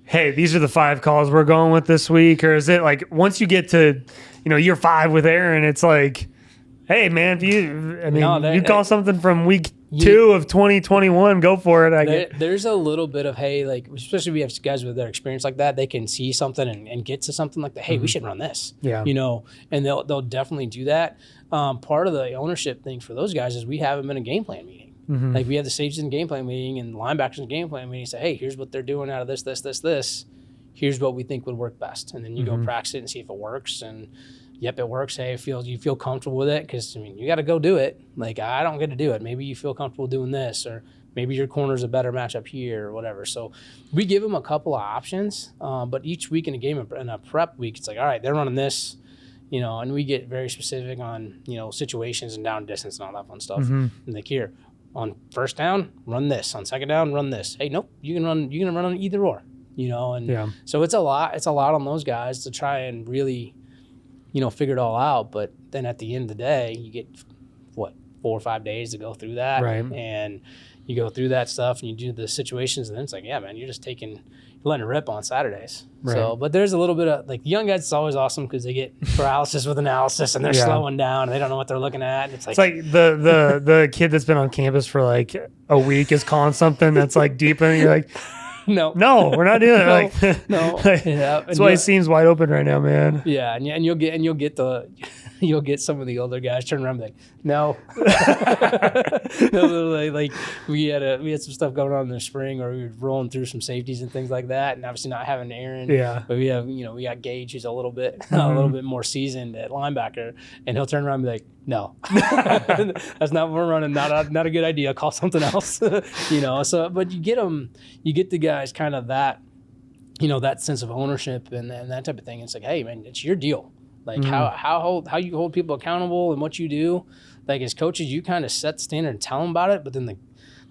hey, these are the 5 calls we're going with this week, or is it once you get to year 5 with Aaron, it's hey man, if you call something from week 2 of 2021, go for it. There's a little bit of, hey, especially if we have guys with their experience like that, they can see something and get to something like that. Hey, we should run this. Yeah. And they'll definitely do that. Part of the ownership thing for those guys is we have them in a game plan meeting. We have the safeties in the game plan meeting and linebackers in the game plan meeting. Say, hey, here's what they're doing out of this. Here's what we think would work best. And then you go practice it and see if it works. And yep, it works. Hey, you feel comfortable with it? Because, you got to go do it. I don't get to do it. Maybe you feel comfortable doing this, or maybe your corner's a better matchup here or whatever. So we give them a couple of options, but each week in a game, in a prep week, it's all right, they're running this, and we get very specific on, situations and down distance and all that fun stuff. And here, on first down, run this. On second down, run this. Hey, nope, you can run on either or, so it's a lot on those guys to try and really figure it all out. But then at the end of the day, you get 4 or 5 days to go through that. Right. And you go through that stuff and you do the situations, and then it's yeah, man, you're letting it rip on Saturdays. Right. So, but there's a little bit of the young guys, it's always awesome because they get paralysis with analysis and they're slowing down and they don't know what they're looking at. It's the kid that's been on campus for a week is calling something that's deep, and you're no, we're not doing it. No. That's why it seems wide open right now, man. Yeah, and you'll get the you'll get some of the older guys turn around and be like, no. like we had some stuff going on in the spring where we were rolling through some safeties and things like that, and obviously not having Aaron. Yeah. But we got Gage, who's a little bit more seasoned at linebacker, and he'll turn around and be like, no, that's not what we're running. Not a good idea. Call something else. So but you get the guys kind of that, that sense of ownership and that type of thing. It's like, hey man, it's your deal. Like how you hold people accountable and what you do. Like as coaches, you kind of set the standard and tell them about it, but then the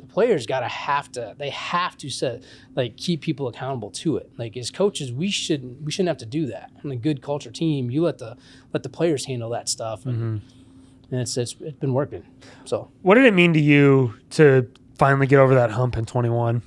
players have to set, like, keep people accountable to it. Like as coaches, we shouldn't have to do that. On a good culture team, you let the players handle that stuff, and it's been working. So what did it mean to you to finally get over that hump in 21?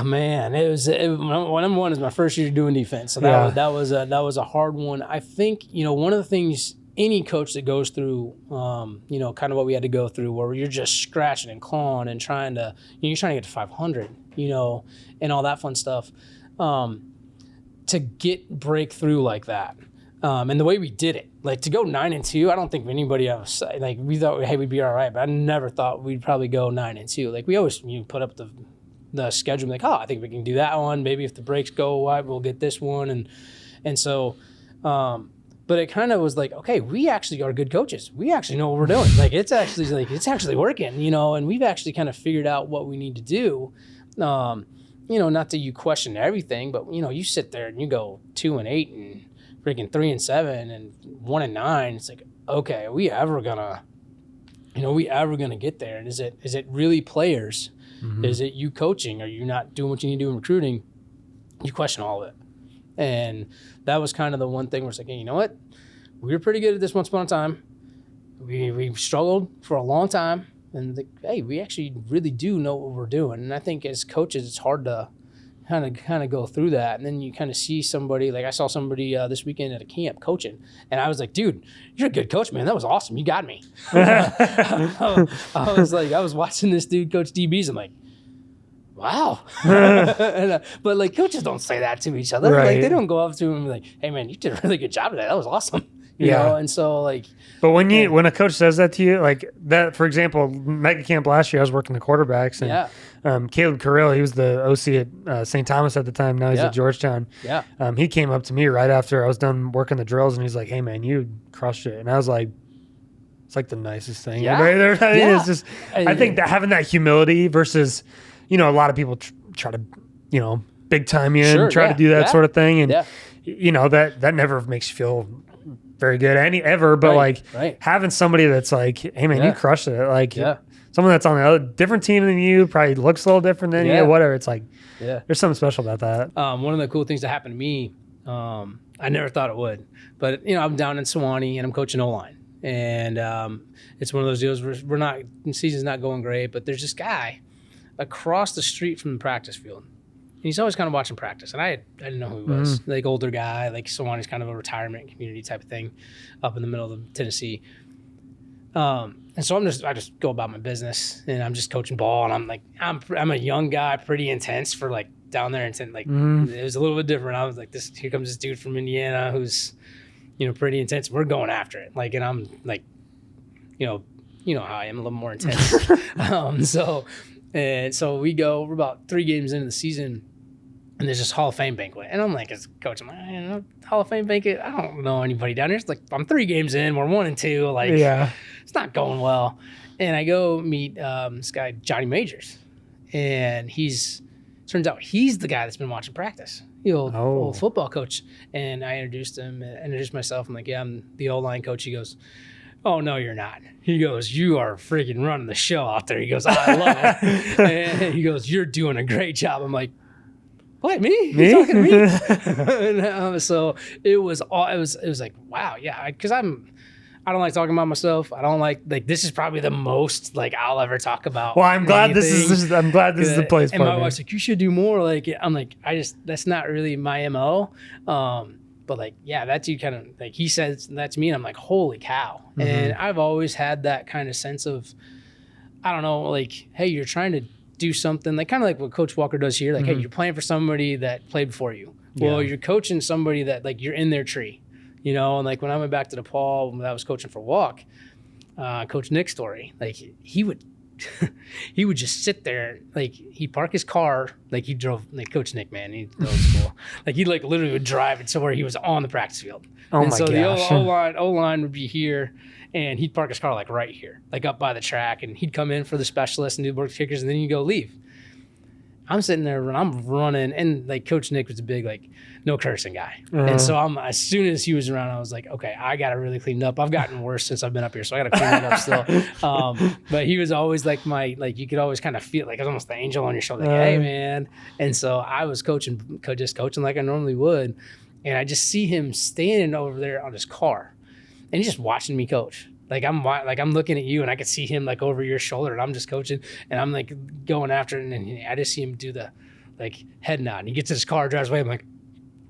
Man, number one is my first year doing defense, so that was a hard one. I think one of the things any coach that goes through, kind of what we had to go through, where you're just scratching and clawing and trying to get to 500, and all that fun stuff, to breakthrough like that. And the way we did it, like to go 9-2, I don't think anybody else, like we thought, hey, we'd be all right, but I never thought we'd probably go 9-2. Like we always put up the schedule, like, I think we can do that one. Maybe if the breaks go wide, we'll get this one. And so, but it kind of was like, okay, we actually are good coaches. We actually know what we're doing. Like it's actually working, and we've actually kind of figured out what we need to do. Not that you question everything, but you sit there and you go 2-8 and freaking 3-7 and 1-9. It's like, okay, are we ever gonna get there? And is it really players? Mm-hmm. Is it you coaching? Are you not doing what you need to do in recruiting? You question all of it. And that was kind of the one thing where it's like, hey, you know what? We were pretty good at this once upon a time. We struggled for a long time. And hey, we actually really do know what we're doing. And I think as coaches, it's hard to kind of go through that. And then you kind of see somebody, like I saw somebody this weekend at a camp coaching. And I was like, dude, you're a good coach, man. That was awesome. You got me. I was watching this dude coach DBs. I'm like, wow. But like coaches don't say that to each other. Right. Like they don't go up to him and be like, hey man, you did a really good job today. That was awesome. You know? And so like, but when a coach says that to you, like that, for example, mega camp last year, I was working the quarterbacks, and Caleb Carrill, he was the OC at St. Thomas at the time. Now he's at Georgetown. Yeah. He came up to me right after I was done working the drills, and he's like, hey man, you crushed it. And I was like, it's like the nicest thing. Yeah. Right? It's just, I think that having that humility versus, a lot of people try to, big time you and try to do that sort of thing. And, that never makes you feel very good but having somebody that's like, hey man, you crushed it. Like someone that's on a different team than you, probably looks a little different than you, whatever. It's like, there's something special about that. One of the cool things that happened to me, I never thought it would, but I'm down in Sewanee and I'm coaching O-line. And it's one of those deals where the season's not going great, but there's this guy across the street from the practice field. And he's always kind of watching practice. And I didn't know who he was. Like older guy, like Sewanee's kind of a retirement community type of thing up in the middle of Tennessee. And so I just go about my business and I'm just coaching ball. And I'm like, I'm a young guy, pretty intense for like down there. And like, it was a little bit different. I was like, here comes this dude from Indiana who's, pretty intense. We're going after it. Like, and I'm like, you know how I am, a little more intense. So we go, we're about 3 games into the season and there's this Hall of Fame banquet. And I'm like, as a coach, I'm like, Hall of Fame banquet? I don't know anybody down here. It's like, I'm 3 games in, we're 1-2. Like, it's not going well. And I go meet this guy, Johnny Majors. And turns out he's the guy that's been watching practice. The old football coach. And I introduced myself. I'm like, yeah, I'm the O-line coach. He goes, oh, no, you're not. He goes, you are freaking running the show out there. He goes, I love it. And he goes, you're doing a great job. I'm like, what, me? You talking to me? And, so it was like, wow, yeah, because I don't like talking about myself. I don't like this is probably the most like I'll ever talk about. Well, I'm glad this is the place. And my wife's like, you should do more. Like, I'm like, that's not really my MO. But like, yeah, that's you kind of like he says that to me, and I'm like, holy cow. Mm-hmm. And I've always had that kind of sense of, I don't know, like, hey, you're trying to do something like kind of like what Coach Walker does here. Like, hey, you're playing for somebody that played before you. Well, you're coaching somebody that like you're in their tree. you know. And like when I went back to DePaul, when I was coaching for WIAC, Coach Nick Story, like he would just sit there, like he'd park his car, like he drove, like Coach Nick, man, he old school. Like he like literally would drive it to where he was on the practice field. Oh and my so gosh. the O-line would be here, and he'd park his car like right here, like up by the track, and he'd come in for the specialist and do work kickers, and then you go leave. I'm sitting there and I'm running, and like Coach Nick was a big like no cursing guy, and so as soon as he was around, I was like, okay, I got to really clean it up. I've gotten worse since I've been up here, so I got to clean it up still. But he was always like you could always kind of feel like it was almost the angel on your shoulder, like, hey man. And so I was coaching like I normally would, and I just see him standing over there on his car, and he's just watching me coach. Like I'm looking at you, and I could see him like over your shoulder, and I'm just coaching, and I'm like going after it, and I just see him do the like head nod. And he gets in his car, drives away. I'm like,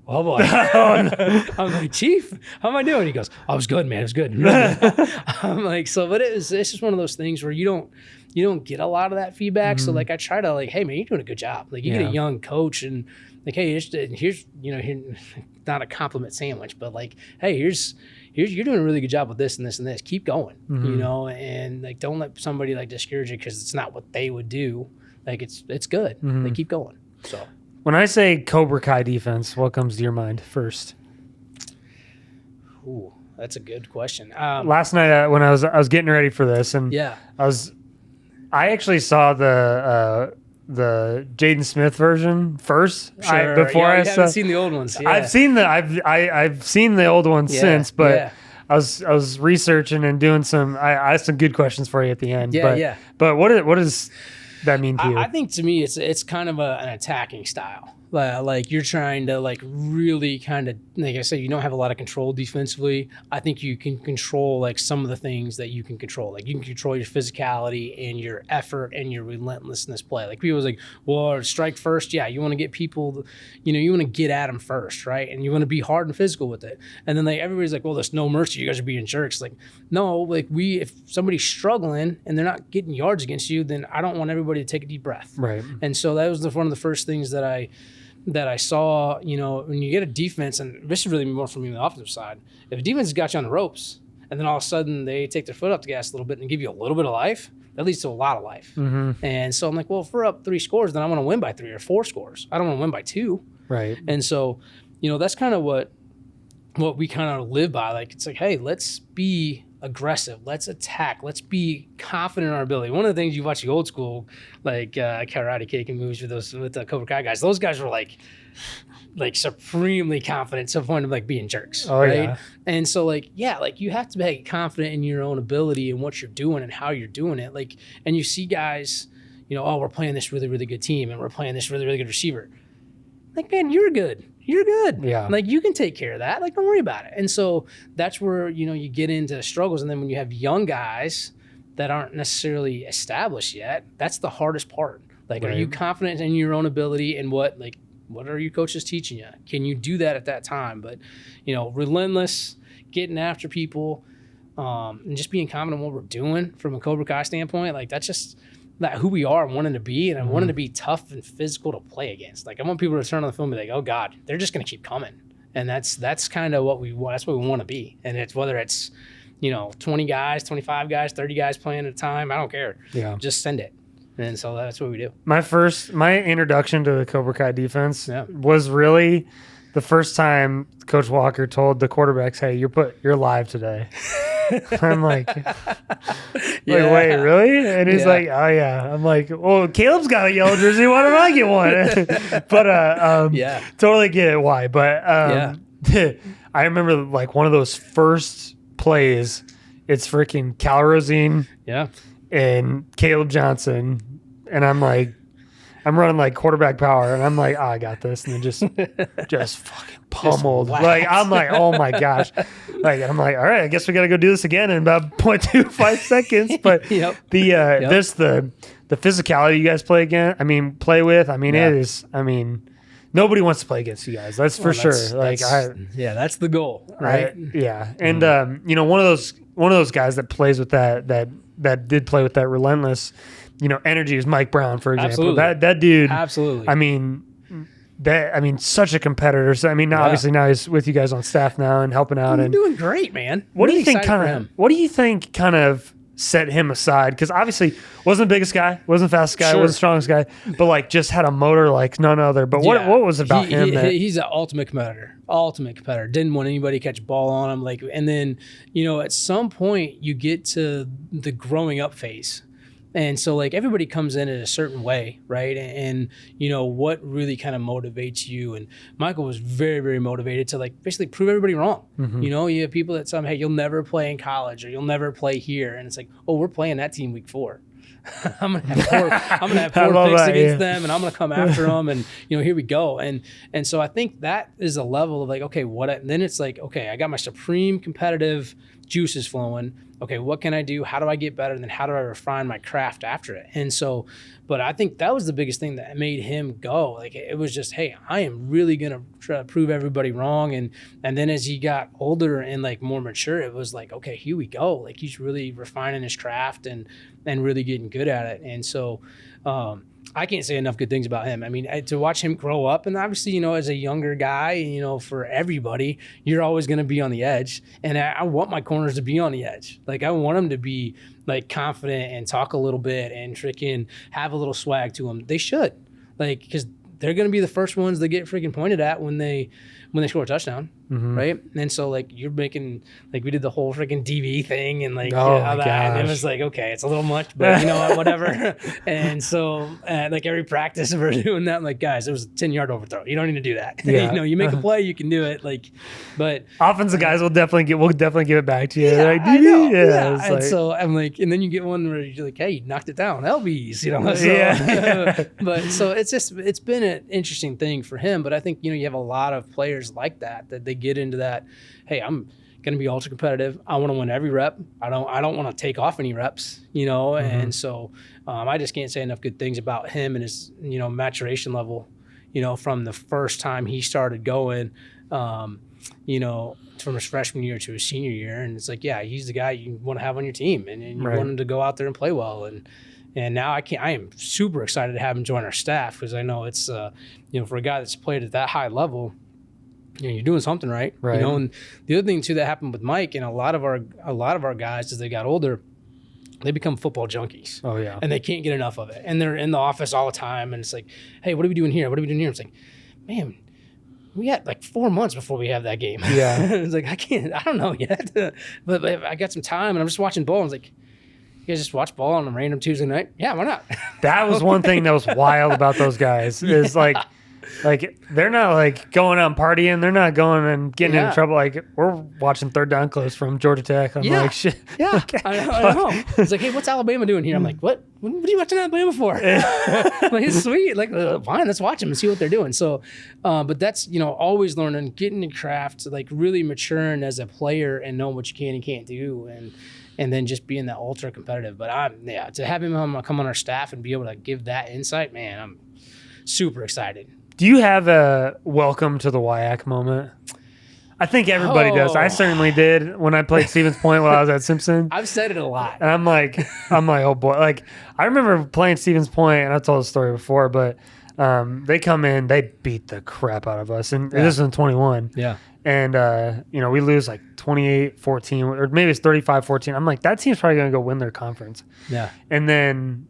oh boy. I'm like, Chief, how am I doing? He goes, oh, it was good, man. It was good. I'm like, but it's just one of those things where you don't get a lot of that feedback. So like I try to like, hey man, you're doing a good job. Like you get a young coach, and like, hey, here's not a compliment sandwich, but like, hey, here's you're doing a really good job with this and this and this. Keep going, you know, and like don't let somebody like discourage you because it's not what they would do. Like it's good. Like keep going. So when I say Cobra Kai Defense, what comes to your mind first? Ooh, that's a good question. Last night when I was getting ready for this, and I actually saw the Jaden Smith version first. Sure. Before I haven't seen the old ones. Yeah. I've seen the old ones since, but I was researching and doing I have some good questions for you at the end. But what does that mean to you? I think to me it's kind of an attacking style. Like you're trying to like really kind of, like I said, you don't have a lot of control defensively. I think you can control like some of the things that you can control. Like you can control your physicality and your effort and your relentlessness play. Like people was like, well, strike first. Yeah, you want to get people, you want to get at them first, right? And you want to be hard and physical with it. And then like everybody's like, well, there's no mercy. You guys are being jerks. Like, no, like if somebody's struggling and they're not getting yards against you, then I don't want everybody to take a deep breath. Right. And so that was one of the first things that I saw, when you get a defense, and this is really more from the offensive side, if a defense has got you on the ropes and then all of a sudden they take their foot up the gas a little bit and give you a little bit of life, that leads to a lot of life. And so I'm like, well, if we're up 3 scores, then I want to win by 3 or 4 scores. I don't want to win by 2. Right. And so, that's kind of what we kind of live by. Like, it's like, hey, let's be aggressive. Let's attack. Let's be confident in our ability. One of the things you watch the old school, like Karate Kicking movies with the Cobra Kai guys, those guys were like supremely confident to the point of like being jerks. Oh, right? yeah. And so like you have to be confident in your own ability and what you're doing and how you're doing it. Like, and you see guys, oh, we're playing this really, really good team and we're playing this really, really good receiver. Like, man, you're good. You're good. Yeah. Like, you can take care of that. Like, don't worry about it. And so that's where, you get into struggles. And then when you have young guys that aren't necessarily established yet, that's the hardest part. Like, Are you confident in your own ability and what are your coaches teaching you? Can you do that at that time? But, relentless, getting after people, and just being confident in what we're doing from a Cobra Kai standpoint, like, that's just who we are and wanting to be, and I wanted to be tough and physical to play against. Like, I want people to turn on the film and be like, oh God, they're just going to keep coming. And that's kind of what we want. That's what we want to be. And it's whether it's, 20 guys, 25 guys, 30 guys playing at a time, I don't care. Yeah. Just send it. And so that's what we do. My introduction to the Cobra Kai defense was really the first time Coach Walker told the quarterbacks, hey, you're live today. I'm like, wait, really? And he's like, oh yeah. I'm like, well, Caleb's got a yellow jersey. Why don't I get one? But totally get it why. But I remember like one of those first plays. It's freaking Calrosine, and Caleb Johnson, and I'm like, I'm running like quarterback power, and I'm like, oh, I got this, and then just fucking pummeled. Like, I'm like, oh my gosh. Like, I'm like, all right, I guess we got to go do this again in about 0.25 seconds. But the physicality you guys play with, it is, nobody wants to play against you guys. That's for sure. That's the goal, right? And one of those guys that plays with that did play with that relentless, energy is Mike Brown, for example. Absolutely. That dude. Absolutely. such a competitor. So, I mean, obviously now he's with you guys on staff now and helping out. He's doing great, man. What do you think kind of set him aside? Because obviously wasn't the biggest guy, wasn't the fastest guy, wasn't the strongest guy, but like just had a motor like none other. But what was it about him? He's an ultimate competitor. Didn't want anybody to catch a ball on him. Like, and then, at some point you get to the growing up phase. And so, like, everybody comes in a certain way, right? And what really kind of motivates you. And Michael was very, very motivated to, like, basically prove everybody wrong. Mm-hmm. You have people that tell him, hey, you'll never play in college or you'll never play here. And it's like, oh, we're playing that team week 4. I'm gonna have four picks against them, and I'm gonna come after them, and here we go. And so I think that is a level of like, okay, and then it's like, okay, I got my supreme competitive juices flowing. Okay, what can I do? How do I get better? And then how do I refine my craft after it? And so, but I think that was the biggest thing that made him go. Like, it was just, hey, I am really going to try to prove everybody wrong. And then as he got older and like more mature, it was like, okay, here we go. Like, he's really refining his craft and really getting good at it. And so, I can't say enough good things about him. I mean, to watch him grow up, and obviously, as a younger guy, for everybody, you're always going to be on the edge. And I want my corners to be on the edge. Like, I want them to be like confident and talk a little bit and freaking have a little swag to them. They should, like, because they're going to be the first ones that get freaking pointed at when they score a touchdown, right? And so, like, you're making, like, we did the whole freaking DV thing and, like, and it was like, okay, it's a little much, but whatever. And so, like, every practice we're doing that, I'm like, guys, it was a 10-yard overthrow. You don't need to do that. Yeah. You make a play, you can do it. Like, but offensive guys will definitely give it back to you. Yeah, like, I know. Yeah. And like, so I'm like, and then you get one where you're like, hey, you knocked it down, LBs, So, but so it's been an interesting thing for him. But I think, you have a lot of players like that they get into that, hey, I'm going to be ultra competitive. I want to win every rep. I don't want to take off any reps, and so I just can't say enough good things about him and his, maturation level, from the first time he started going, from his freshman year to his senior year. And it's like, yeah, he's the guy you want to have on your team, and you want him to go out there and play well. And now I am super excited to have him join our staff, because I know it's, for a guy that's played at that high level, you're doing something right. And the other thing too that happened with Mike and a lot of our guys as they got older, they become football junkies. Oh yeah. And they can't get enough of it. And they're in the office all the time. And it's like, hey, what are we doing here? What are we doing here? It's like, man, we got like 4 months before we have that game. Yeah. It's like, I don't know yet. but I got some time and I'm just watching ball. And it's like, you guys just watch ball on a random Tuesday night? Yeah, why not? That was one thing that was wild about those guys is like they're not like going out and partying. They're not going and getting into trouble. Like, we're watching Third Down Close from Georgia Tech. I'm like, shit. Yeah, I know. It's like, hey, what's Alabama doing here? I'm like, what? What are you watching Alabama for? Like, it's sweet. Like, fine, let's watch them and see what they're doing. So, but that's, always learning, getting in craft, like really maturing as a player and knowing what you can and can't do. And then just being that ultra competitive. But to have him come on our staff and be able to give that insight, man, I'm super excited. Do you have a welcome to the WIAC moment? I think everybody does. I certainly did when I played Stevens Point while I was at Simpson. I've said it a lot. And I'm like, oh boy. Like, I remember playing Stevens Point, and I've told the story before, but they come in, they beat the crap out of us. And this is in 21. Yeah. And, we lose like 28-14, or maybe it's 35-14. I'm like, that team's probably going to go win their conference. Yeah. And then,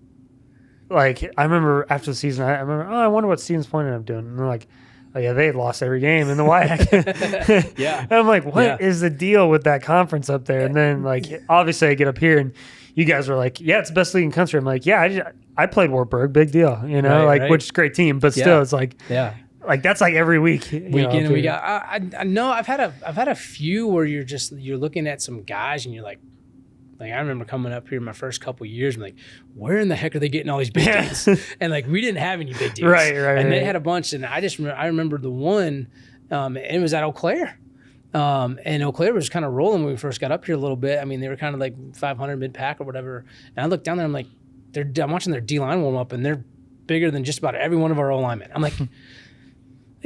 like, I remember after the season, I wonder what Stevens Point ended up doing. And they're like, oh, yeah, they had lost every game in the WIAC. Yeah. And I'm like, what is the deal with that conference up there? And then, like, obviously I get up here and you guys were like, yeah, it's the best league in the country. I'm like, yeah, I played Wartburg, big deal, which is a great team. But still, it's like, like that's like every week. Weekend we got. I know I've had a few where you're looking at some guys and you're like I remember coming up here my first couple of years, I'm like, where in the heck are they getting all these big dudes? And like, we didn't have any big dudes. Right. And they had a bunch. And I remember the one, it was at Eau Claire. And Eau Claire was kind of rolling when we first got up here a little bit. I mean, they were kind of like 500 mid-pack or whatever. And I looked down there, I'm like, I'm watching their D-line warm up, and they're bigger than just about every one of our O-linemen. I'm like,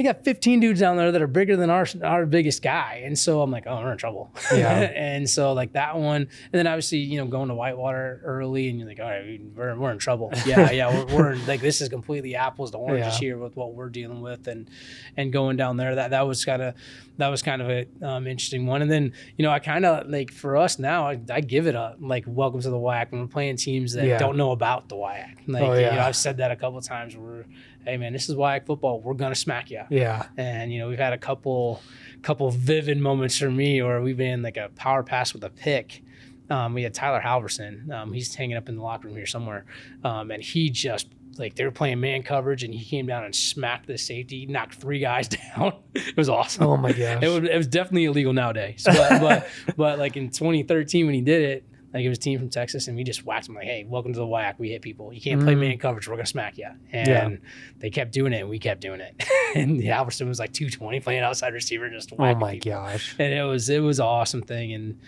they got 15 dudes down there that are bigger than our biggest guy. And so I'm like, oh, we're in trouble. Yeah. And so like that one, and then obviously, going to Whitewater early and you're like, all right, we're in trouble. Yeah. We're in, like, this is completely apples to oranges here with what we're dealing with and going down there. That was kind of a interesting one. And then, I kind of like, for us now, I give it a like welcome to the WIAC when we're playing teams that don't know about the WIAC. Like, I've said that a couple of times where, hey man, this is WIAC football. We're gonna smack you. Yeah. And we've had a couple vivid moments for me where we've been like a power pass with a pick. We had Tyler Halverson. He's hanging up in the locker room here somewhere. And he just like they were playing man coverage and he came down and smacked the safety, knocked 3 guys down. It was awesome. Oh my gosh. It was definitely illegal nowadays. But like in 2013 when he did it, like it was a team from Texas, and we just whacked him like, hey, welcome to the WIAC. We hit people. You can't play man coverage. We're going to smack you. And they kept doing it, and we kept doing it. And Halverson was like 220 playing outside receiver, just whacking my people. Gosh. And it was an awesome thing. And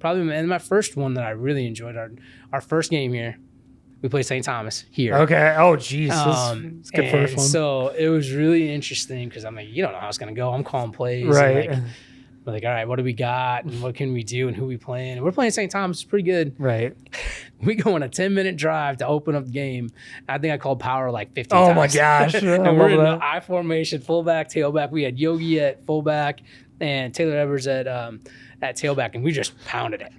probably my first one that I really enjoyed, our first game here, we played St. Thomas here. Okay. Oh, geez. It's a good first one. So it was really interesting because I'm like, you don't know how it's going to go. I'm calling plays. Right. And we're like, all right, what do we got and what can we do and who we playing? And we're playing St. Thomas. It's pretty good. Right. We go on a 10-minute drive to open up the game. I think I called power like 15 times. Oh, my gosh. And we're in the I formation, fullback, tailback. We had Yogi at fullback and Taylor Evers at tailback, and we just pounded it.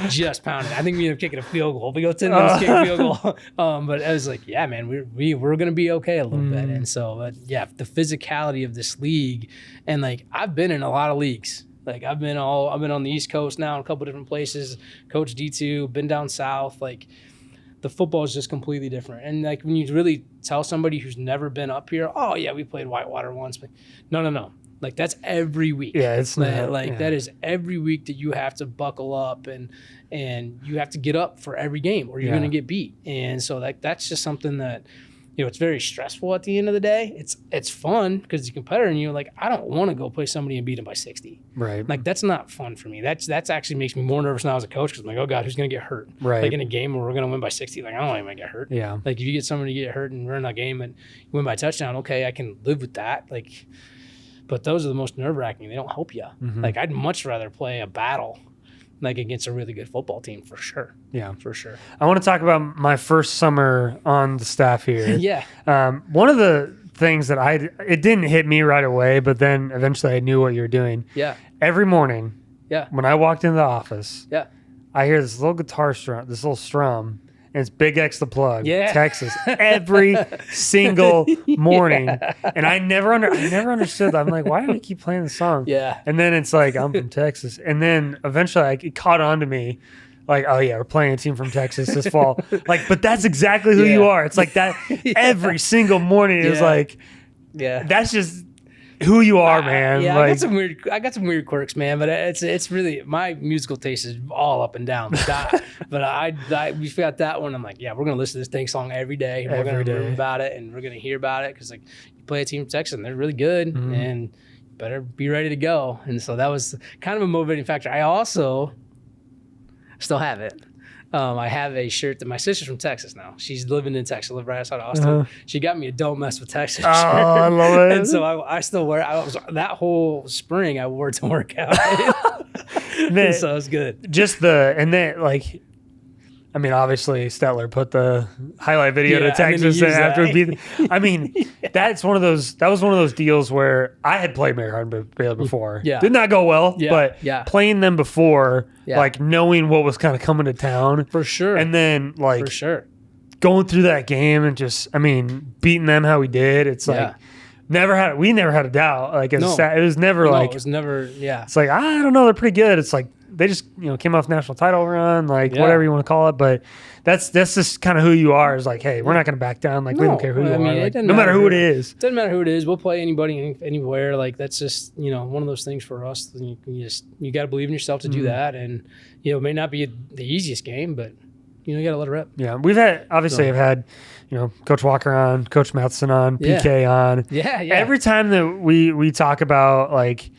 Just pounded it. I think we ended up kicking a field goal. We go 10 minutes, kick a field goal. But I was like, yeah, man, we're going to be okay a little bit. And so, the physicality of this league. And, like, I've been in a lot of leagues. Like I've been on the East Coast now in a couple different places, coached D2, been down south. Like the football is just completely different. And like when you really tell somebody who's never been up here, oh yeah, we played Whitewater once, but no. Like that's every week. Yeah, it's not, that is every week that you have to buckle up and you have to get up for every game or you're going to get beat. And so that's just something that it's very stressful at the end of the day. It's fun because you're a competitor and you're like, I don't want to go play somebody and beat them by 60. Right. Like, that's not fun for me. That's actually makes me more nervous now as a coach because I'm like, oh, God, who's going to get hurt? Right. Like, in a game where we're going to win by 60, like, I don't want anybody to get hurt. Yeah. Like, if you get somebody to get hurt and we're in a game and you win by a touchdown, okay, I can live with that. Like, but those are the most nerve-wracking. They don't help you. Mm-hmm. Like, I'd much rather play a battle like against a really good football team for sure. Yeah, for sure. I want to talk about my first summer on the staff here. Yeah. One of the things that it didn't hit me right away, but then eventually I knew what you were doing. Yeah. Every morning. Yeah. When I walked into the office. Yeah. I hear this little guitar strum, this little strum. And it's Big X the Plug, Texas, every single morning. Yeah. And I never understood that. I'm like, why do we keep playing the song? Yeah. And then it's like, I'm from Texas. And then eventually it caught on to me. Like, oh yeah, we're playing a team from Texas this fall. Like, but that's exactly who you are. It's like that every single morning. It was like, that's just who you are, man. Yeah, like, I got some weird quirks, man. But it's really my musical taste is all up and down. But we got that one. I'm like, yeah, we're gonna listen to this dang song every day. And we're gonna learn about it and we're gonna hear about it because like you play a team from Texas and they're really good and you better be ready to go. And so that was kind of a motivating factor. I also still have it. I have a shirt that my sister's from Texas now. She's living in Texas, live right outside Austin. She got me a "Don't Mess with Texas" shirt. I love it. And so I still wear it. That whole spring I wore it to work out. So it's good. Obviously Stetler put the highlight video to Texas after he beat. That was one of those deals where I had played Mary Hardin Baylor before. Yeah. Did not go well, but playing them before, like knowing what was kind of coming to town. For sure. And then going through that game and just, beating them how we did. It's like we never had a doubt. Like it was never it's like, I don't know, they're pretty good. It's like they just came off national title run, whatever you want to call it, but that's just kind of who you are. Is like, hey, we're not going to back down. Like we don't care who you are. No matter who it is. Doesn't matter who it is. We'll play anybody anywhere. Like that's just one of those things for us. You got to believe in yourself to do that, and it may not be the easiest game, but you got to let it rip. Yeah, I've had Coach Walker on, Coach Matheson on, PK on. Yeah. Every time that we talk about like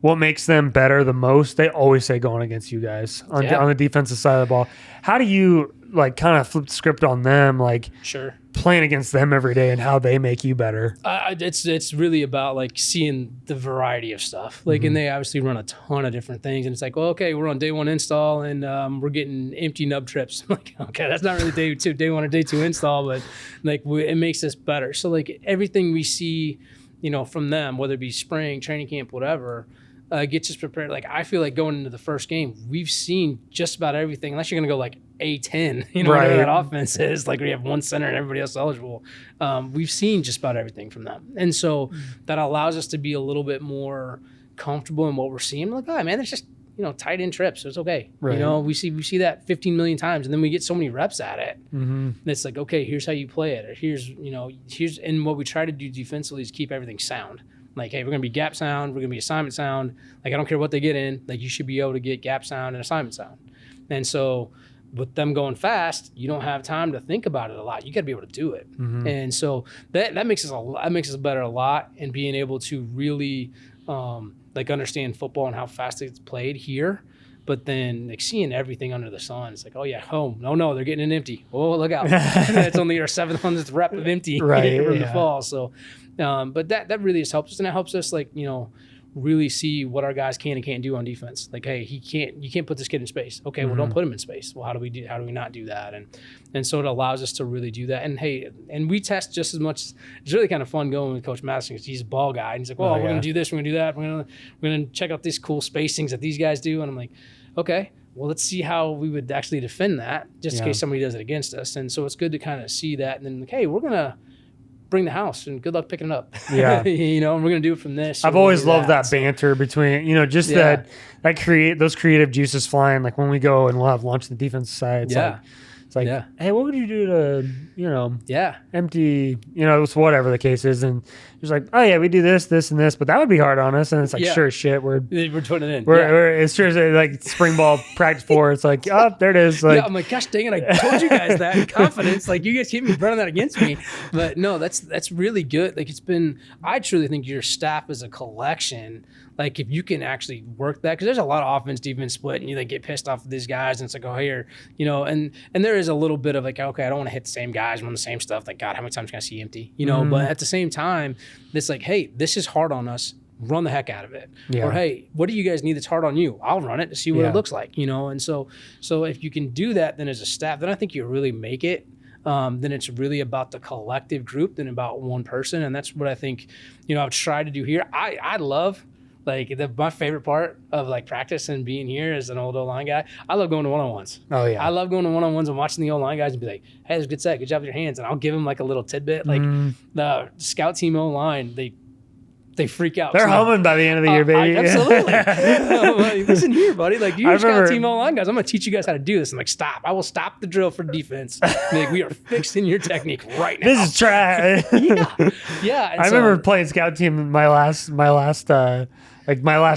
what makes them better the most, they always say going against you guys on the defensive side of the ball. How do you kind of flip the script on them? Like, sure, playing against them every day and how they make you better? It's really about like seeing the variety of stuff. Like, and they obviously run a ton of different things. And it's like, well, okay, we're on day 1 install and we're getting empty nub trips. I'm like, okay, that's not really day 1 or day 2 install, but like it makes us better. So like everything we see, from them, whether it be spring, training camp, whatever, gets us prepared. Like I feel like going into the first game, we've seen just about everything, unless you're going to go like A10, whatever that offense is, like we have one center and everybody else eligible. We've seen just about everything from them. And so that allows us to be a little bit more comfortable in what we're seeing. We're like, oh man, it's just, tight end trips. So it's okay. Right. We see that 15 million times and then we get so many reps at it. And it's like, okay, here's how you play it. Or here's, and what we try to do defensively is keep everything sound. Like, hey, we're going to be gap sound. We're going to be assignment sound. Like, I don't care what they get in. Like, you should be able to get gap sound and assignment sound. And so with them going fast, you don't have time to think about it a lot. You got to be able to do it. And so that makes us better a lot in being able to really understand football and how fast it's played here. But then like seeing everything under the sun, it's like, oh yeah, home. No, they're getting an empty. Oh, look out. That's only our 700th rep of empty from the fall. So but that really has helped us, and it helps us really see what our guys can and can't do on defense. Like, hey, you can't put this kid in space. Okay, well, don't put him in space. Well, how do we not do that? And so it allows us to really do that. And hey, and we test just as much. It's really kind of fun going with Coach Madison because he's a ball guy. And he's like, well, we're gonna do this, we're gonna do that, we're gonna check out these cool spacings that these guys do. And I'm like, okay, well, let's see how we would actually defend that just in case somebody does it against us. And so it's good to kind of see that. And then like, hey, we're gonna bring the house and good luck picking it up. Yeah. And we're going to do it from this. I've always loved that banter between, just that those creative juices flying. Like when we go and we'll have lunch on the defense side. It's like, hey, what would you do to, empty, it's whatever the case is. And it's like, oh yeah, we do this, this, and this, but that would be hard on us. And it's like, sure as shit, we're putting it in. It's sure as like spring ball practice 4. It's like, oh, there it is. Like, I'm like, gosh dang it, I told you guys that in confidence. Like you guys keep me running that against me. But no, that's really good. Like I truly think your staff as a collection, like if you can actually work that, because there's a lot of offense defense split and you get pissed off at these guys and it's like, oh here, and there is a little bit of like, okay, I don't want to hit the same guys, run the same stuff. Like, God, how many times can I see empty? But at the same time, it's like, hey, this is hard on us. Run the heck out of it. Or hey, what do you guys need that's hard on you? I'll run it to see what it looks like, And so if you can do that, then as a staff, then I think you really make it. Then it's really about the collective group than about one person. And that's what I think, I've tried to do here. I love my favorite part of practice and being here as an old O-line guy, I love going to one-on-ones. Oh yeah. I love going to one-on-ones and watching the O-line guys and be like, hey, that's a good set. Good job with your hands. And I'll give them a little tidbit. The scout team O-line, they freak out. They're humming by the end of the year, baby. Absolutely. Listen here, buddy. You're scout team O-line guys. I'm going to teach you guys how to do this. I'm like, stop. I will stop the drill for defense. We are fixing your technique right now. This is trash. Yeah. I remember playing scout team in my last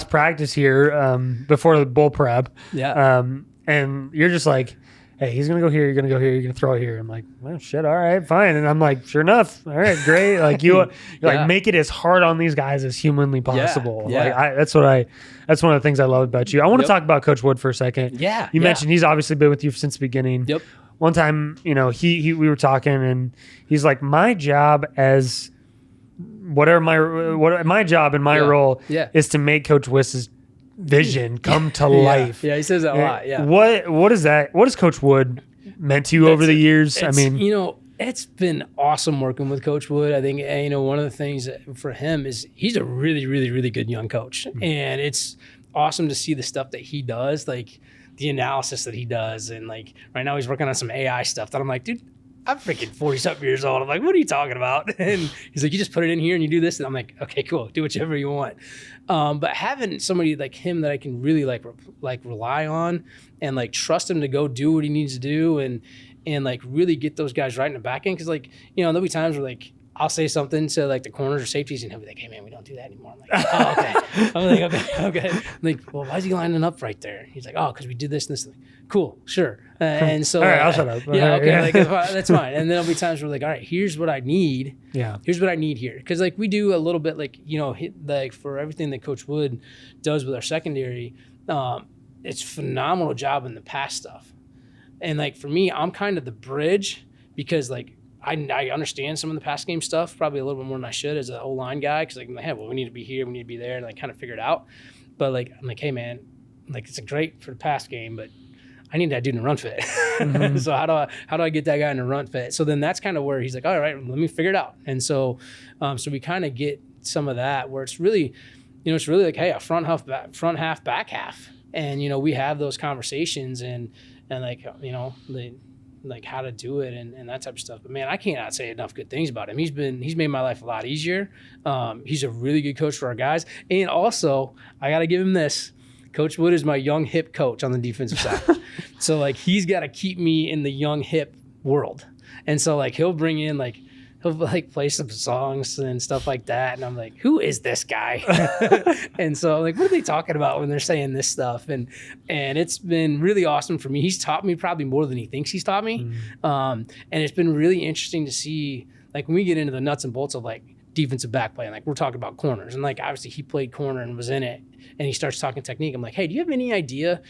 practice here before the bull prep. Yeah. And you're just like, hey, he's going to go here, you're going to go here, you're going to throw it here. I'm like, well, shit, all right, fine. And I'm like, sure enough, all right, great. You're make it as hard on these guys as humanly possible. That's one of the things I love about you. I want to talk about Coach Wood for a second. Yeah. You mentioned he's obviously been with you since the beginning. Yep. One time, we were talking and he's like, my job as my job and my role is to make Coach Wiss's vision come to life. Yeah, he says that a lot. Yeah. What is that? What has Coach Wood meant to you over the years? I mean, it's been awesome working with Coach Wood. I think one of the things for him is he's a really, really, really good young coach, and it's awesome to see the stuff that he does, like the analysis that he does, and right now he's working on some AI stuff that I'm like, dude, I'm freaking 40-something years old. I'm like, what are you talking about? And he's like, you just put it in here and you do this. And I'm like, okay, cool. Do whichever you want. But having somebody like him that I can really rely on and trust him to go do what he needs to do and really get those guys right in the back end. Cause there'll be times where I'll say something to the corners or safeties and he'll be like, hey man, we don't do that anymore. I'm like, oh, okay. I'm like, okay. I'm like, well, why is he lining up right there? He's like, oh, cause we did this and this. Like, cool, sure. And so, all right, I'll shut up. Yeah, okay, that's fine. And then there'll be times where all right, here's what I need. Yeah. Here's what I need here. Cause we do a little bit for everything that Coach Wood does with our secondary, it's a phenomenal job in the pass stuff. And for me, I'm kind of the bridge because I understand some of the pass game stuff probably a little bit more than I should as an O-line guy, because like, hey, well, we need to be here, we need to be there, and like kind of figure it out. But like I'm like, hey man, like it's great for the pass game, but I need that dude in the run fit. So how do I get that guy in the run fit? So then that's kind of where he's like, all right, let me figure it out. And so so we kind of get some of that where it's really, it's really like, hey, a front half, back half. And, we have those conversations and like, like how to do it and that type of stuff. But man, I cannot say enough good things about him. He's made my life a lot easier. He's a really good coach for our guys. And also, I got to give him this. Coach Wood is my young hip coach on the defensive side. So like he's got to keep me in the young hip world. And so like he'll play some songs and stuff like that. And I'm like, who is this guy? And so like, what are they talking about when they're saying this stuff? And it's been really awesome for me. He's taught me probably more than he thinks he's taught me. And it's been really interesting to see, like when we get into the nuts and bolts of like defensive back play, and like we're talking about corners, and like obviously he played corner and was in it, and he starts talking technique. I'm like, hey, do you have any idea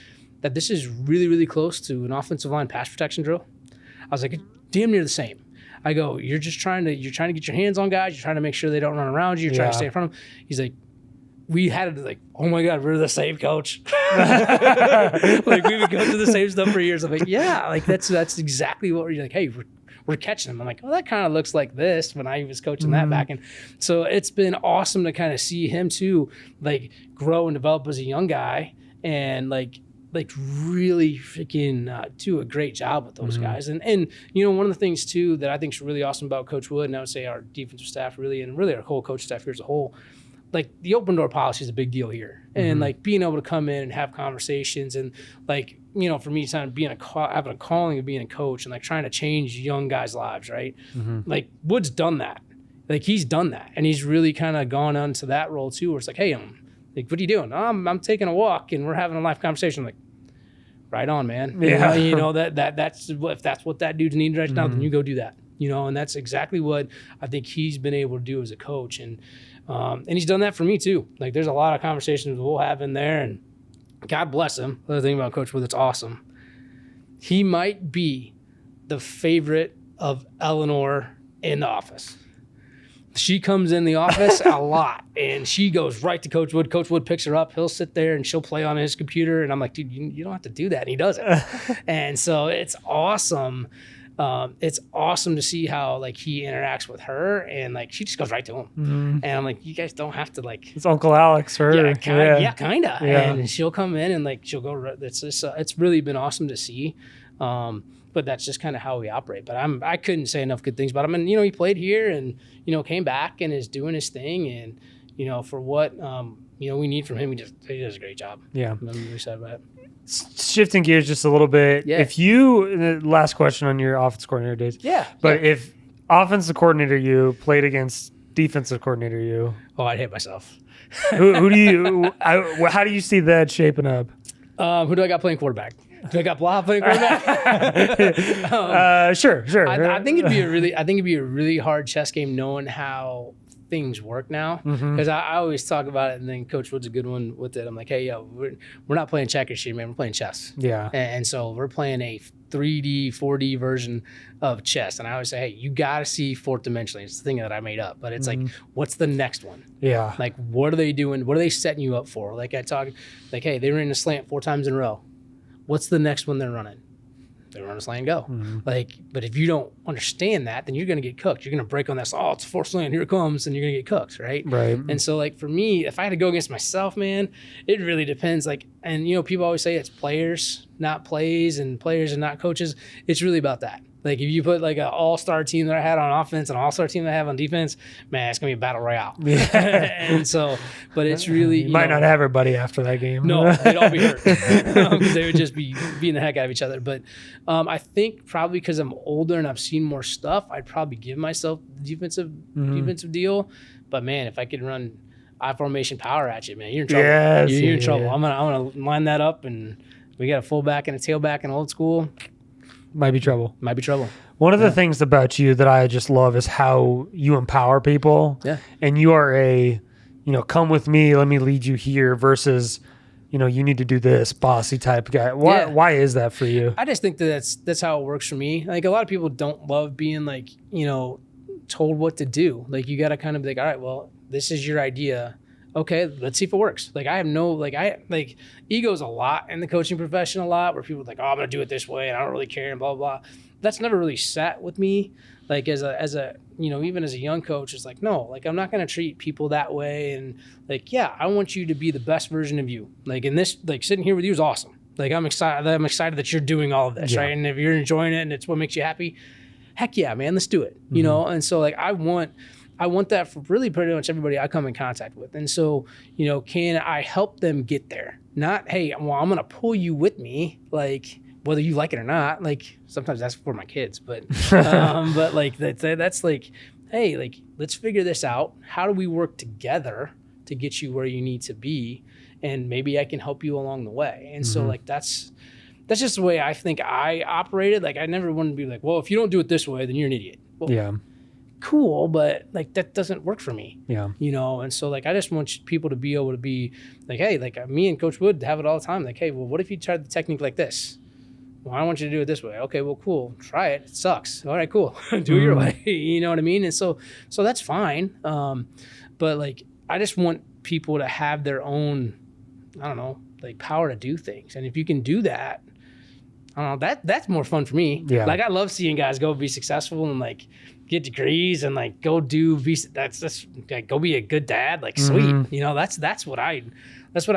that this is really, really close to an offensive line pass protection drill? I was like, it's damn near the same. I go, you're trying to get your hands on guys. You're trying to make sure they don't run around you. You're trying to stay in front of them. He's like, we had it like, oh my God, we're the same coach. Like we've been going through the same stuff for years. I'm like, yeah, like that's exactly what we're like. Hey, we're catching them. I'm like, oh, that kind of looks like this when I was coaching that back. And so it's been awesome to kind of see him too, like grow and develop as a young guy and like really freaking do a great job with those guys. And one of the things too that I think is really awesome about Coach Wood, and I would say our defensive staff really, and really our whole coach staff here as a whole, like the open door policy is a big deal here. And like being able to come in and have conversations and like, for me, kind of having a calling of being a coach and like trying to change young guys' lives, right? Like Wood's done that. Like he's done that. And he's really kind of gone on to that role too, where it's like, hey, like, what are you doing? I'm taking a walk and we're having a live conversation. I'm like, right on, man. Yeah. That's if that's what that dude's needing right now, then you go do that. And that's exactly what I think he's been able to do as a coach. And he's done that for me too. Like there's a lot of conversations we'll have in there, and God bless him. The other thing about Coach Wood that's awesome, he might be the favorite of Eleanor in the office. She comes in the office a lot, and she goes right to Coach Wood. Coach Wood picks her up. He'll sit there, and she'll play on his computer. And I'm like, dude, you don't have to do that. And he does it. And so it's awesome. It's awesome to see how like he interacts with her, and like she just goes right to him. And I'm like, you guys don't have to like. It's Uncle Alex for her. Yeah, kind of. Yeah. And she'll come in and like she'll go. It's really been awesome to see. But that's just kind of how we operate. But I couldn't say enough good things about him. And he played here and came back and is doing his thing. And for what we need from him, he does a great job. Yeah, I'm really excited about it. Shifting gears just a little bit. Yeah. If you, last question on your offensive coordinator days. Yeah. But if offensive coordinator you played against defensive coordinator you. Oh, I'd hate myself. Who do you? How do you see that shaping up? Who do I got playing quarterback? Do I got Blah playing quarterback? Sure. I think it'd be a really hard chess game knowing how things work now, because I always talk about it, and then Coach Wood's a good one with it. I'm like, hey, we're not playing checkers here, man. We're playing chess. Yeah. And so we're playing a 3D, 4D version of chess. And I always say, hey, you got to see fourth dimensionally. It's the thing that I made up, but it's like, what's the next one? Yeah. Like, what are they doing? What are they setting you up for? Like I talk, like, hey, they ran a slant 4 times in a row. What's the next one they're running? They run a slant and go. But if you don't understand that, then you're going to get cooked. You're going to break on this. Oh, it's a 4th slant. Here it comes. And you're going to get cooked. Right. And so like for me, if I had to go against myself, man, it really depends. Like, and people always say it's players, not plays, and players and not coaches. It's really about that. Like if you put like an all-star team that I had on offense and an all-star team that I have on defense, man, it's going to be a battle royale. Yeah. And so, but it's really... You might not have everybody after that game. No, they'd all be hurt. Because they would just be beating the heck out of each other. But I think probably because I'm older and I've seen more stuff, I'd probably give myself the defensive deal. But man, if I could run I-formation power at you, man, you're in trouble. Yes, you're in trouble. I'm gonna line that up, and we got a fullback and a tailback in old school. Might be trouble. One of the things about you that I just love is how you empower people. Yeah. And you are come with me, let me lead you here versus, you need to do this bossy type guy. Why is that for you? I just think that's how it works for me. Like a lot of people don't love being like, told what to do. Like you got to kind of be like, all right, well, this is your idea. Okay, let's see if it works. Like I have ego's a lot in the coaching profession a lot where people are like, oh, I'm going to do it this way and I don't really care and blah, blah, blah. That's never really sat with me. Like as a even as a young coach, it's like, no, like I'm not going to treat people that way. And like, yeah, I want you to be the best version of you. Like in this, like sitting here with you is awesome. Like I'm excited that you're doing all of this, right? And if you're enjoying it and it's what makes you happy, heck yeah, man, let's do it. And so like I want that for really pretty much everybody I come in contact with. And so, can I help them get there? Not, hey, well, I'm going to pull you with me, like whether you like it or not. Like sometimes that's for my kids, but like that's like, hey, like let's figure this out. How do we work together to get you where you need to be? And maybe I can help you along the way. And so like that's just the way I think I operated. Like I never wanted to be like, well, if you don't do it this way, then you're an idiot. Well, cool, but like that doesn't work for me. And so like I just want people to be able to be like, hey, like me and Coach Wood have it all the time. Like, hey, well, what if you tried the technique like this? Well, I want you to do it this way. Okay, well, cool. Try it. It sucks. All right, cool. Do it your way. You know what I mean? And so that's fine. But like I just want people to have their own, I don't know, like power to do things. And if you can do that, I don't know, that's more fun for me. Like I love seeing guys go be successful and like get degrees and like go that's like go be a good dad. Like sweet, that's what I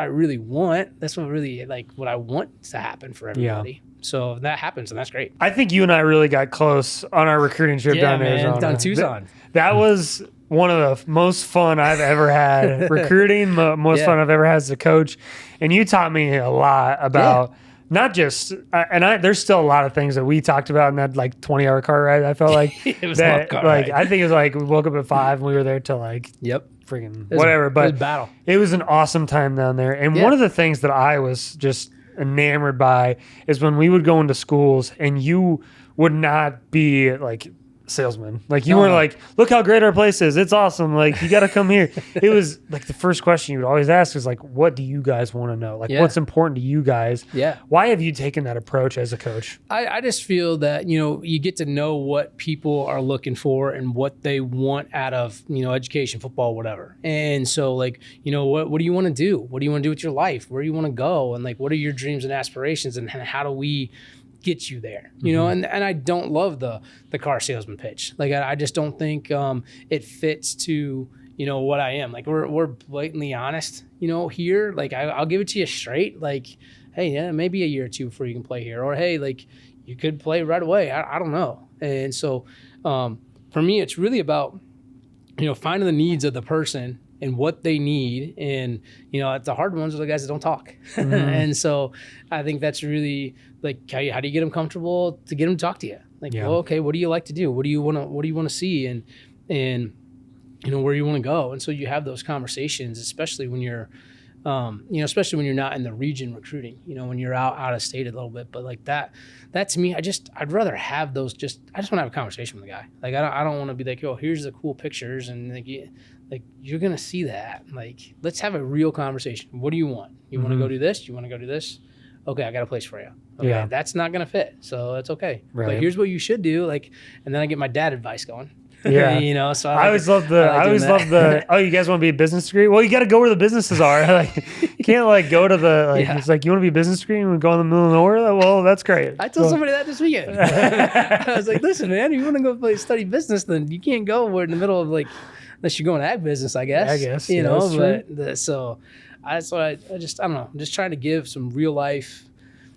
really want. That's what really like what I want to happen for everybody. So if that happens, and that's great. I think you and I really got close on our recruiting trip down in Arizona. Down Tucson. That was one of the most fun I've ever had recruiting, most fun I've ever had as a coach. And you taught me a lot about not just, there's still a lot of things that we talked about in that like 20-hour car ride. I felt like it was a long car ride. I think it was like we woke up at 5 and we were there till like freaking whatever. But it was battle. It was an awesome time down there. And one of the things that I was just enamored by is when we would go into schools and you would not be like salesman. Like you weren't like, look how great our place is. It's awesome. Like you got to come here. It was like the first question you would always ask is like, what do you guys want to know? Like what's important to you guys? Why have you taken that approach as a coach? I just feel that, you get to know what people are looking for and what they want out of, education, football, whatever. And so like, what do you want to do? What do you want to do with your life? Where do you want to go? And like, what are your dreams and aspirations and how do we get you there, and I don't love the car salesman pitch. Like I just don't think it fits to what I am. Like we're blatantly honest, here. Like I'll give it to you straight. Like, hey, maybe a year or two before you can play here, or hey, like you could play right away. I don't know. And so for me, it's really about finding the needs of the person and what they need. And, the hard ones are the guys that don't talk. And so I think that's really like, how do you get them comfortable to get them to talk to you? Like, well, okay, what do you like to do? What do you want to see? And where you want to go? And so you have those conversations, especially when you're, especially when you're not in the region recruiting, when you're out of state a little bit. But like that to me, I'd rather have those I just want to have a conversation with the guy. Like, I don't want to be like, oh, here's the cool pictures. And like you're going to see that. Like, let's have a real conversation. What do you want? You want to go do this? You want to go do this? Okay, I got a place for you. Okay, that's not going to fit. So it's okay. Right. But here's what you should do. Like, and then I get my dad advice going. Yeah. So I always love the, oh, you guys want to be a business degree? Well, you got to go where the businesses are. Like, you can't like go to the, it's like, you want to be a business degree and go in the middle of nowhere? Well, that's great. I told somebody that this weekend. I was like, listen, man, if you want to go study business, then you can't go where in the middle of like, unless you're going to ag business, I guess. But so that's what I don't know. I'm just trying to give some real life,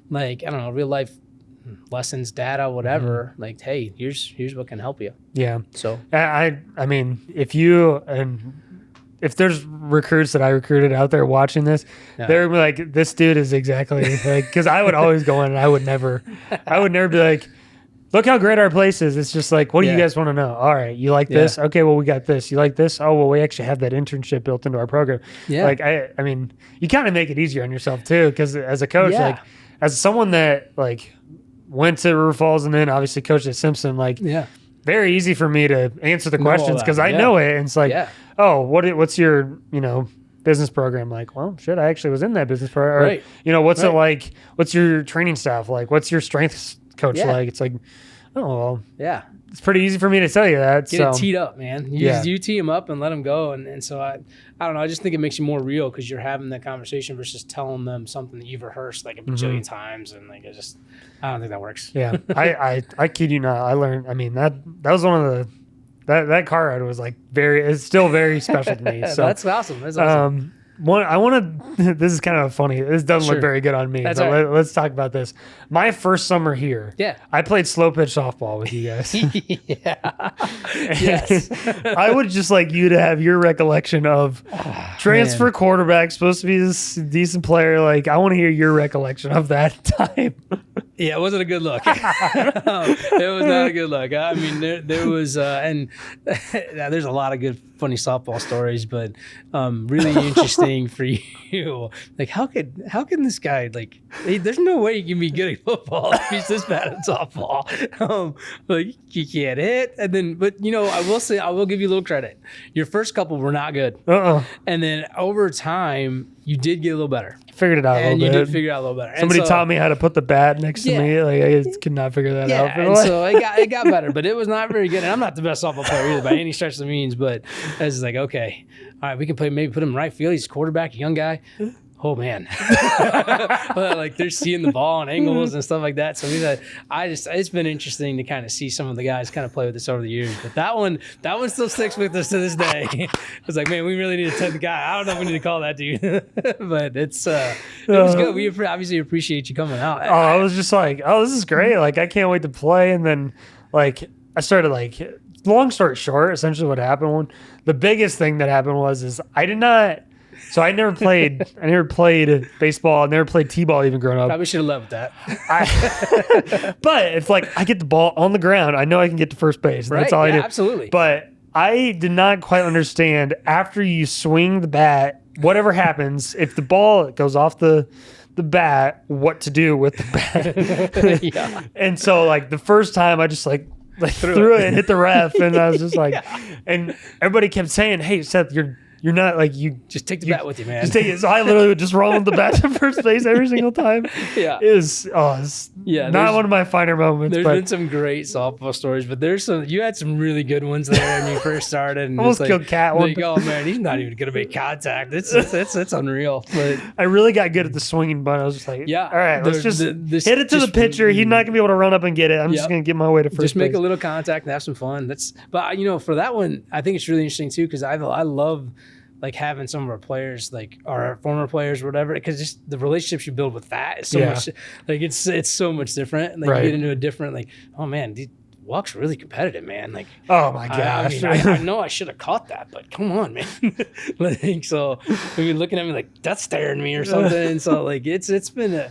like, I don't know, real life lessons, data, whatever. Like, hey, here's what can help you. Yeah. So I mean, if there's recruits that I recruited out there watching this, they're like, this dude is exactly like, because I would always go in and I would never be like, look how great our place is. It's just like, what do you guys want to know? All right, you like this? Okay, well, we got this. You like this? Oh, well, we actually have that internship built into our program. Yeah. Like, I mean, you kind of make it easier on yourself too, because as a coach, like, as someone that like went to River Falls and then obviously coached at Simpson, like, very easy for me to answer the questions because I know it. And it's like, oh, what's your, business program. Like, well, shit, I actually was in that business program. Or, Right. you know, what's it like? What's your training staff like? What's your strength coach Yeah. like? It's like, oh, well, Yeah. it's pretty easy for me to tell you that. Get it teed up, man. You tee them up and let them go. And so I don't know. I just think it makes you more real because you're having that conversation versus telling them something that you've rehearsed like a bajillion times. And like, I don't think that works. Yeah. I kid you not. I learned, I mean, that was one of that car ride was like it's still very special to me. So That's awesome. That's awesome. I want to. This is kind of funny. This doesn't look very good on me. That's but all right. let's talk about this. My first summer here. Yeah. I played slow pitch softball with you guys. Yeah. Yes. I would just like you to have your recollection of transfer quarterback, supposed to be this decent player. Like, I want to hear your recollection of that time. Yeah, it wasn't a good look. It was not a good look. I mean, there was, and there's a lot of good, funny softball stories, but really interesting for you. Like, how can this guy, like, there's no way he can be good at football if he's this bad at softball. Like, you can't hit. And then, but, you know, I will give you a little credit. Your first couple were not good. And then over time, you did get a little better. Figured it out a little bit. And you did figure it out a little better. Somebody taught me how to put the bat next to me. Like, I just could not figure that out. And so it got better, but it was not very good. And I'm not the best softball player either by any stretch of the means, but I was like, okay, all right, we can maybe put him in right field. He's a quarterback, a young guy. Oh man, like they're seeing the ball and angles and stuff like that. So it's been interesting to kind of see some of the guys kind of play with this over the years. But that one still sticks with us to this day. It's like, man, we really need to tell the guy. I don't know if we need to call that dude, but it was good. We obviously appreciate you coming out. I was just like, oh, this is great. Like, I can't wait to play. And then like I started like, long story short, essentially what happened. The biggest thing that happened is I never played baseball. I never played t-ball even growing up. Probably should have led with that. But if like I get the ball on the ground, I know I can get to first base. Right? That's all I do. Absolutely. But I did not quite understand after you swing the bat, whatever happens, if the ball goes off the bat, what to do with the bat. Yeah. And so like the first time I just like threw it and hit the ref, and I was just like, and everybody kept saying, "Hey, Seth, you're not like you just take the bat with you, man. Just take it." So I literally would just roll the bat to first base every single time. Yeah, it's not one of my finer moments. There's been some great softball stories, but you had some really good ones there when you first started. And almost killed Cat one. Like, oh man, he's not even gonna make contact. It's unreal. But I really got good at the swinging button. I was just like, yeah, all right, let's just hit it to the pitcher. He's not gonna be able to run up and get it. I'm just gonna get my way to first just base. Make a little contact and have some fun. But you know, for that one, I think it's really interesting too because I love like having some of our players, like our former players or whatever, because just the relationships you build with that is so much, like it's so much different. Like you get into a different, like, oh man, WIAC's really competitive, man. Like, oh my gosh, I know I should have caught that, but come on, man. Like, so maybe looking at me like that's staring me or something. And so like it's been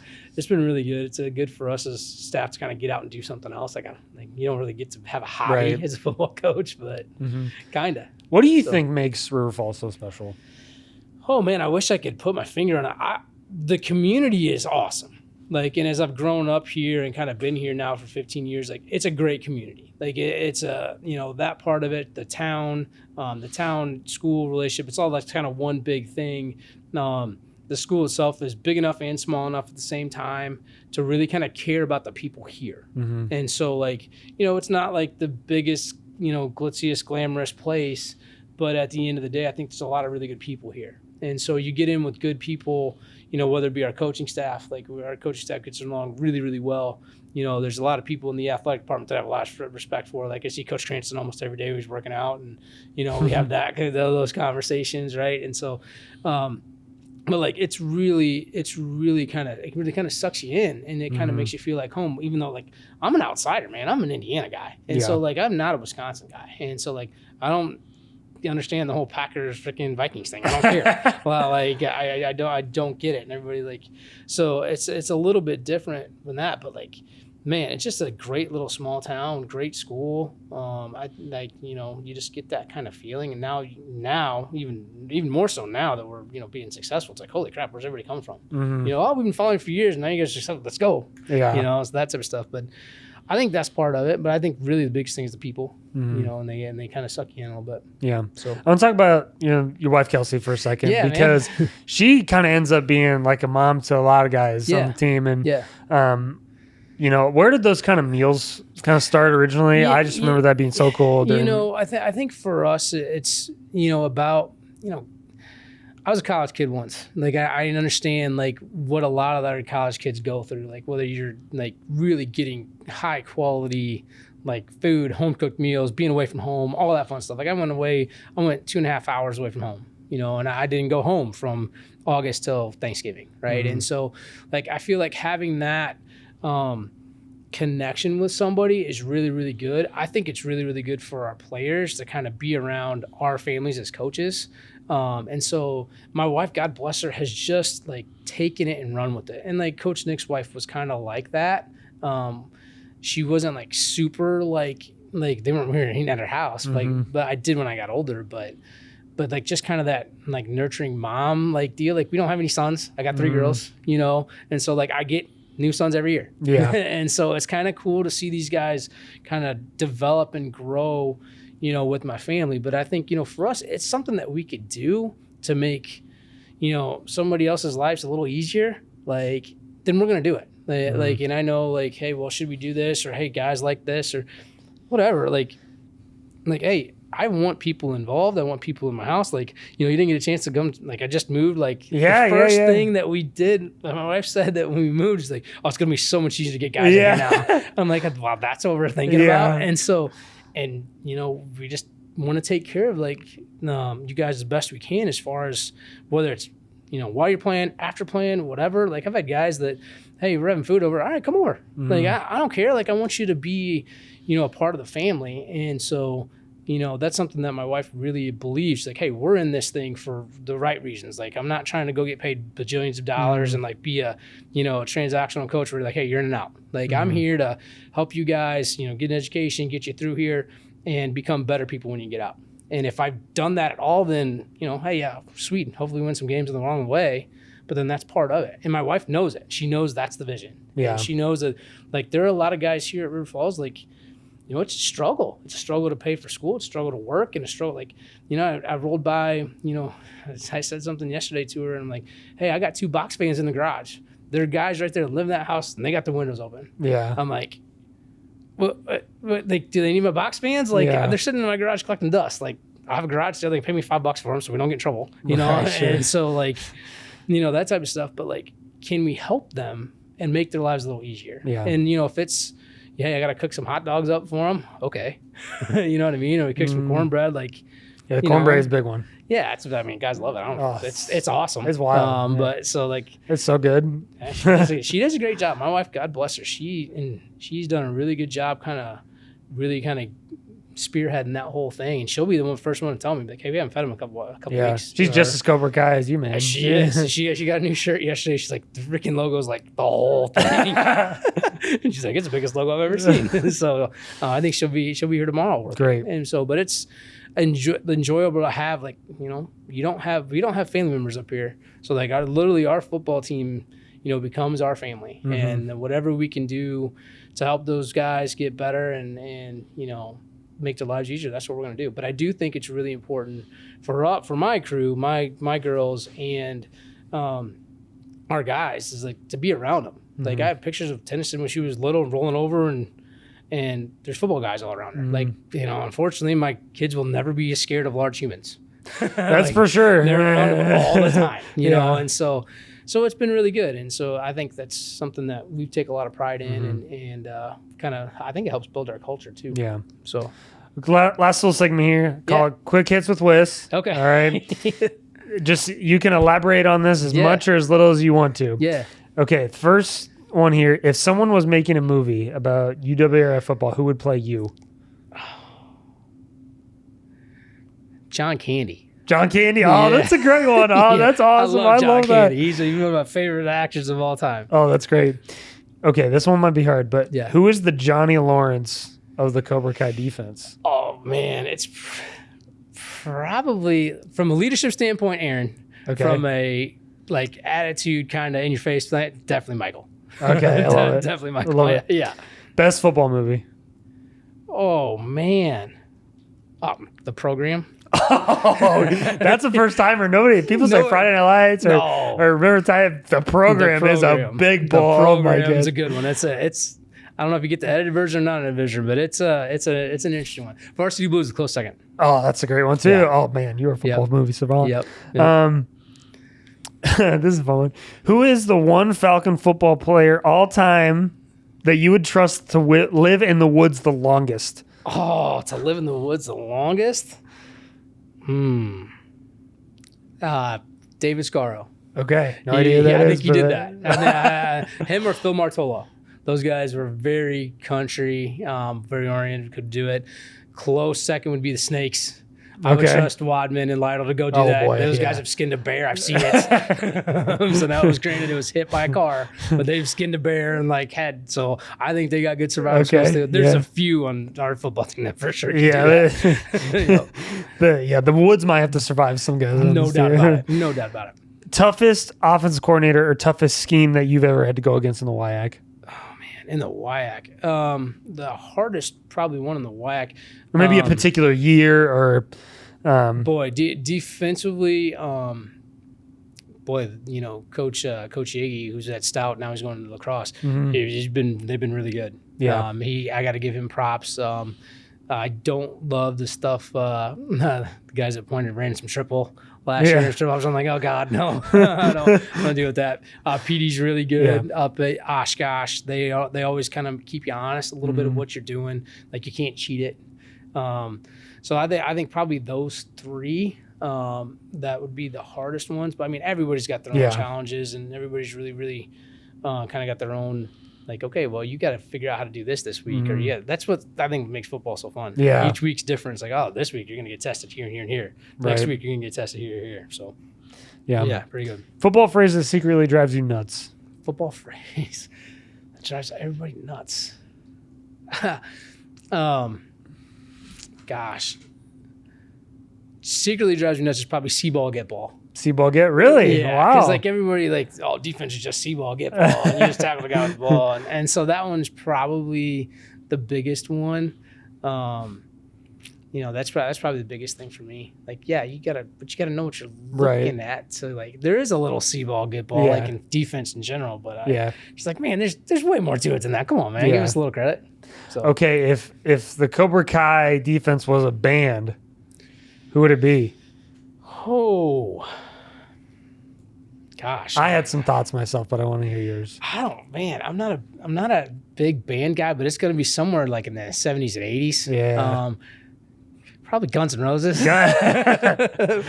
really good. It's good for us as staff to kind of get out and do something else. Like you don't really get to have a hobby as a football coach, but kind of. What do you think makes River Falls so special? Oh man, I wish I could put my finger on it. The community is awesome. Like, and as I've grown up here and kind of been here now for 15 years, like it's a great community. Like it's that part of it, the town school relationship. It's all like kind of one big thing. The school itself is big enough and small enough at the same time to really kind of care about the people here. And so like, it's not like the biggest, glitziest, glamorous place, but at the end of the day, I think there's a lot of really good people here. And so you get in with good people, whether it be our coaching staff, like our coaching staff gets along really, really well. There's a lot of people in the athletic department that I have a lot of respect for. Like I see Coach Cranston almost every day when he's working out, and we have those conversations, right? And so, but like it really kind of sucks you in, and it kind of makes you feel like home, even though like I'm an outsider, man. I'm an Indiana guy, and so like I'm not a Wisconsin guy, and so like I don't understand the whole Packers freaking Vikings thing. I don't care. Well, like I don't get it, and everybody like, so it's a little bit different than that, but like, man, it's just a great little small town, great school. You just get that kind of feeling, and now even more so now that we're being successful, it's like, holy crap, where's everybody coming from? We've been following for years, and now you guys just let's go. So that type of stuff. But I think that's part of it, but I think really the biggest thing is the people, you know, and they kind of suck you in a little bit. Yeah. So I want to talk about, your wife, Kelsey, for a second, because she kind of ends up being like a mom to a lot of guys on the team. And, where did those kind of meals kind of start originally? I just remember that being so cool. I think for us, it's, about, I was a college kid once. Like I didn't understand like what a lot of other college kids go through. Like whether you're like really getting high quality like food, home cooked meals, being away from home, all that fun stuff. Like I went 2.5 hours away from home, and I didn't go home from August till Thanksgiving, right? And so like I feel like having that connection with somebody is really, really good. I think it's really, really good for our players to kind of be around our families as coaches. And so my wife, God bless her, has just like taken it and run with it. And like Coach Nick's wife was kind of like that. She wasn't like super like they weren't eating at her house, but I did when I got older. But like just kind of that like nurturing mom like deal. Like we don't have any sons. I got 3 girls, and so like I get new sons every year. Yeah. And so it's kind of cool to see these guys kind of develop and grow, with my family. But I think, for us, it's something that we could do to make, somebody else's lives a little easier. Like, then we're going to do it. Like, and I know like, hey, well, should we do this? Or, hey, guys like this or whatever. Like, hey, I want people involved. I want people in my house. Like, you didn't get a chance to come. Like, I just moved. Like, the first thing that we did, my wife said that when we moved, she's like, oh, it's going to be so much easier to get guys in here now. I'm like, wow, that's what we're thinking about. And so, we just want to take care of like you guys as best we can as far as whether it's, while you're playing, after playing, whatever. Like I've had guys that, hey, we're having food over. All right, come over. Like, I don't care. Like, I want you to be, a part of the family. And so, that's something that my wife really believes. Like, hey, we're in this thing for the right reasons. Like, I'm not trying to go get paid bajillions of dollars and like be a, a transactional coach where like, hey, you're in and out. Like, I'm here to help you guys, get an education, get you through here and become better people when you get out. And if I've done that at all, then, hey, yeah, sweet. Hopefully win some games along the way. But then that's part of it. And my wife knows it. She knows that's the vision. Yeah. And she knows that, like, there are a lot of guys here at River Falls, like, it's a struggle. It's a struggle to pay for school. It's a struggle to work and a struggle. Like, I rolled by, I said something yesterday to her and I'm like, hey, I got 2 box fans in the garage. There are guys right there that live in that house and they got the windows open. Yeah. I'm like, what like, do they need my box fans? Like, they're sitting in my garage collecting dust. Like, I have a garage sale. They can pay me $5 for them so we don't get in trouble, Right, sure. And so, like, that type of stuff. But, like, can we help them and make their lives a little easier? Yeah. And, if it's, I got to cook some hot dogs up for them. Okay. You know what I mean? Or we cook some cornbread. Like, the cornbread is a big one. Yeah. Guys love it. I don't know. It's awesome. It's wild. But so like, it's so good. She does a great job. My wife, God bless her. She's done a really good job kind of spearheading that whole thing. And she'll be the first one to tell me, like, hey, we haven't fed him a couple weeks. She's just as Cobra Kai as you, man. She is. She got a new shirt yesterday. She's like, the freaking logo's like the whole thing. And she's like, it's the biggest logo I've ever seen. So I think she'll be here tomorrow. Great. And so, but it's enjoyable to have, like, we don't have family members up here. So like our football team, becomes our family. And whatever we can do to help those guys get better and make their lives easier, that's what we're going to do. But I do think it's really important for my crew, my girls, and our guys is like to be around them. Like, I have pictures of Tennyson when she was little and rolling over, and there's football guys all around her. Like, unfortunately, my kids will never be scared of large humans. That's like, for sure. They're around them all the time, you know. And so it's been really good. And so I think that's something that we take a lot of pride in, and kind of, I think it helps build our culture too. Yeah. So last little segment here, call it Quick Hits with Wiss. Okay. All right. Just, you can elaborate on this as much or as little as you want to. Yeah. Okay. First one here. If someone was making a movie about UWRF football, who would play you? John Candy. John Candy. Oh, that's a great one. Oh, that's awesome. I love that. He's one of my favorite actors of all time. Oh, that's great. Okay, this one might be hard, but who is the Johnny Lawrence of the Cobra Kai defense? Oh, man. It's probably, from a leadership standpoint, Aaron. Okay. From a, like, attitude kind of in your face, definitely Michael. Okay, I love it. Definitely Michael. I love it. Yeah. Best football movie. Oh man. The Program. Oh, that's a first timer. Nobody. People say Friday Night Lights or Remember Time. The program is a big ball. Oh my god, it's a good one. It's I don't know if you get the edited version or not edited version, but it's an interesting one. Varsity Blues is a close second. Oh, that's a great one too. Yeah. Oh man, you're a football movie savant. Yep. This is a fun one. Who is the one Falcon football player all time that you would trust to live in the woods the longest? Oh, to live in the woods the longest? David Scarro. Okay. No idea who that I is, think he did that. Him or Phil Martola. Those guys were very country, very oriented, could do it. Close second would be the Snakes. I would trust Wadman and Lytle to go do that. Those guys have skinned a bear. I've seen it. So that was granted it was hit by a car, but they've skinned a bear and so I think they got good survival skills too. There's a few on our football team that for sure can do that. The woods might have to survive some guys. No doubt about it. No doubt about it. Toughest offensive coordinator or toughest scheme that you've ever had to go against in the WIAC? Oh man, in the WIAC. The hardest probably one in the WIAC. Or maybe a particular year or defensively, Coach Iggy, who's at Stout, now he's going to lacrosse. They've been really good. Yeah. I got to give him props. I don't love the stuff. The guys that pointed ran some triple last year. I'm like, oh God, no, I don't deal with that. PD's really good up at Oshkosh. They always kind of keep you honest a little bit of what you're doing. Like you can't cheat it. So I think probably those three that would be the hardest ones. But I mean, everybody's got their own challenges, and everybody's really, really kind of got their own. Like, okay, well, you got to figure out how to do this week, or that's what I think makes football so fun. Yeah, each week's different. It's like, oh, this week you're gonna get tested here and here and here. Next week you're gonna get tested here and here. So, yeah, pretty good. Football phrase that secretly drives you nuts. Football phrase that drives everybody nuts. Gosh, secretly drives me nuts is probably see ball, get ball. See ball, get really? Yeah, wow. Because like everybody defense is just see ball, get ball, and you just tackle the guy with the ball, and so that one's probably the biggest one. That's probably the biggest thing for me. Like, yeah, you gotta know what you're looking at. So like, there is a little see ball, get ball, like in defense in general, but she's like, man, there's way more to it than that. Come on, man, give us a little credit. So. Okay, if the Cobra Kai defense was a band, who would it be? Oh, gosh, I had some thoughts myself, but I want to hear yours. I'm not a big band guy, but it's gonna be somewhere like in the 70s and 80s. Yeah. Probably Guns N' Roses. Yeah, I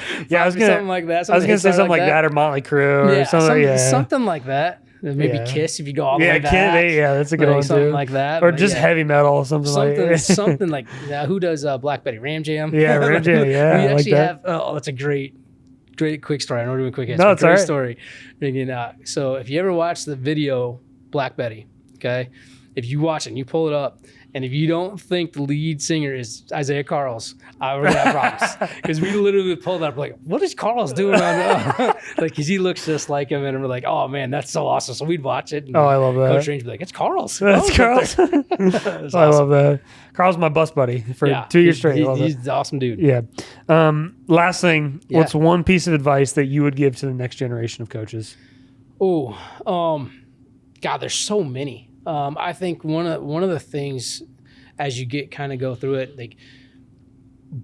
was gonna something like that. I was gonna say something like that or Motley Crue or something. Something like that. Maybe Kiss if you go all the way back. That's a good one something too. Like that, or just heavy metal, something like who does Black Betty? Ram Jam? Yeah, Ram Jam. Yeah, we actually have. Oh, that's a great quick story. I know we're doing quick hits. No, it's great all right. Story. So if you ever watch the video Black Betty, okay, if you watch it and you pull it up, and if you don't think the lead singer is Isaiah Carls, we're gonna have problems because we literally pulled up like, what is Carls doing on? Because he looks just like him, and we're like, oh man, that's so awesome. So we'd watch it. And I love that. Coach Range would be like, it's Carls. That's Carls. Awesome. I love that. Carl's my bus buddy for 2 years straight. He's an awesome dude. Yeah. Last thing, what's one piece of advice that you would give to the next generation of coaches? Oh, God, there's so many. I think one of the things as you go through it, like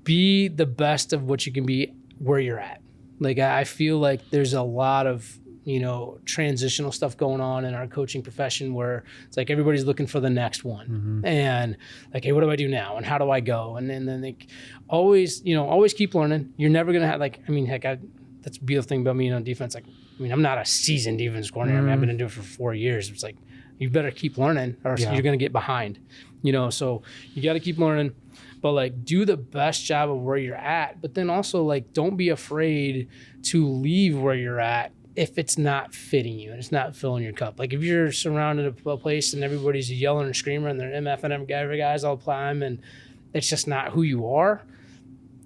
be the best of what you can be where you're at. Like I feel like there's a lot of transitional stuff going on in our coaching profession where it's like everybody's looking for the next one and like, hey, what do I do now and how do I go? And then they always keep learning. You're never gonna have that's the beautiful thing about me on defense. Like I'm not a seasoned defense coordinator. I've been doing it for 4 years. It's like you better keep learning or you're going to get behind, so you got to keep learning, but like do the best job of where you're at. But then also like, don't be afraid to leave where you're at if it's not fitting you and it's not filling your cup. Like if you're surrounded a place and everybody's yelling and screaming and they're MF and M guys all the time and it's just not who you are,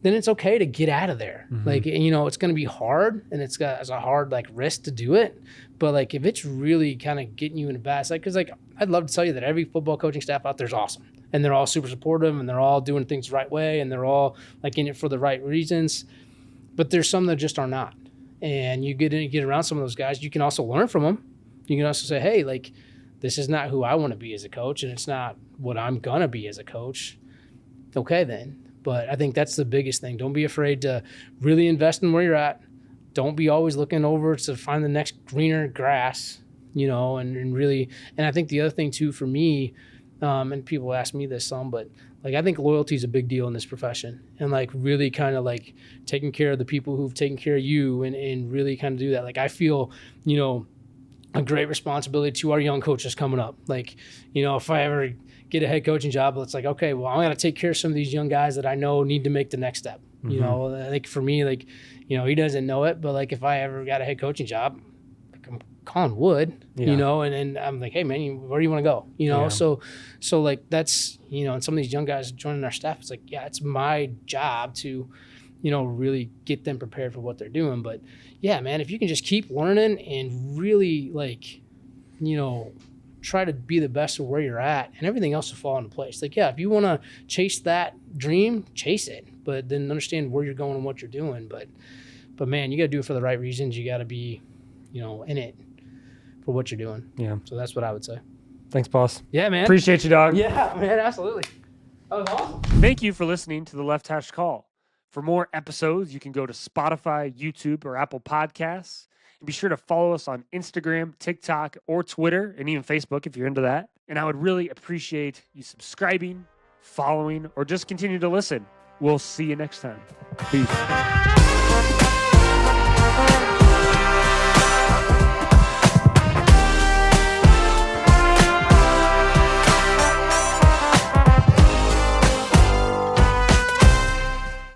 then it's okay to get out of there. Like, it's going to be hard, and it's a hard like risk to do it. But like, if it's really kind of getting you in a bad side, because like, I'd love to tell you that every football coaching staff out there is awesome, and they're all super supportive, and they're all doing things the right way, and they're all like in it for the right reasons. But there's some that just are not. And you get around some of those guys, you can also learn from them. You can also say, hey, like, this is not who I want to be as a coach, and it's not what I'm going to be as a coach. Okay, then. But I think that's the biggest thing. Don't be afraid to really invest in where you're at. Don't be always looking over to find the next greener grass, and really. And I think the other thing too for me, and people ask me this some, but like, I think loyalty is a big deal in this profession, and like really kind of like taking care of the people who've taken care of you, and really kind of do that. Like, I feel, a great responsibility to our young coaches coming up. Like, if I ever get a head coaching job, it's like, okay, well, I'm going to take care of some of these young guys that I know need to make the next step. I think for me, like, he doesn't know it, but like, if I ever got a head coaching job, like, I'm calling wood, and I'm like, hey man, where do you want to go? So like, that's, and some of these young guys joining our staff, it's like, yeah, it's my job to, really get them prepared for what they're doing. But yeah, man, if you can just keep learning and really like, try to be the best of where you're at, and everything else will fall into place. Like, yeah, if you want to chase that dream, chase it, but then understand where you're going and what you're doing. But man, you got to do it for the right reasons. You got to be, in it for what you're doing. Yeah. So that's what I would say. Thanks, boss. Yeah, man. Appreciate you, dog. Yeah, man, absolutely. That was awesome. Thank you for listening to the Left Hash Call. For more episodes, you can go to Spotify, YouTube, or Apple Podcasts. And be sure to follow us on Instagram, TikTok, or Twitter, and even Facebook if you're into that. And I would really appreciate you subscribing, following, or just continue to listen. We'll see you next time. Peace.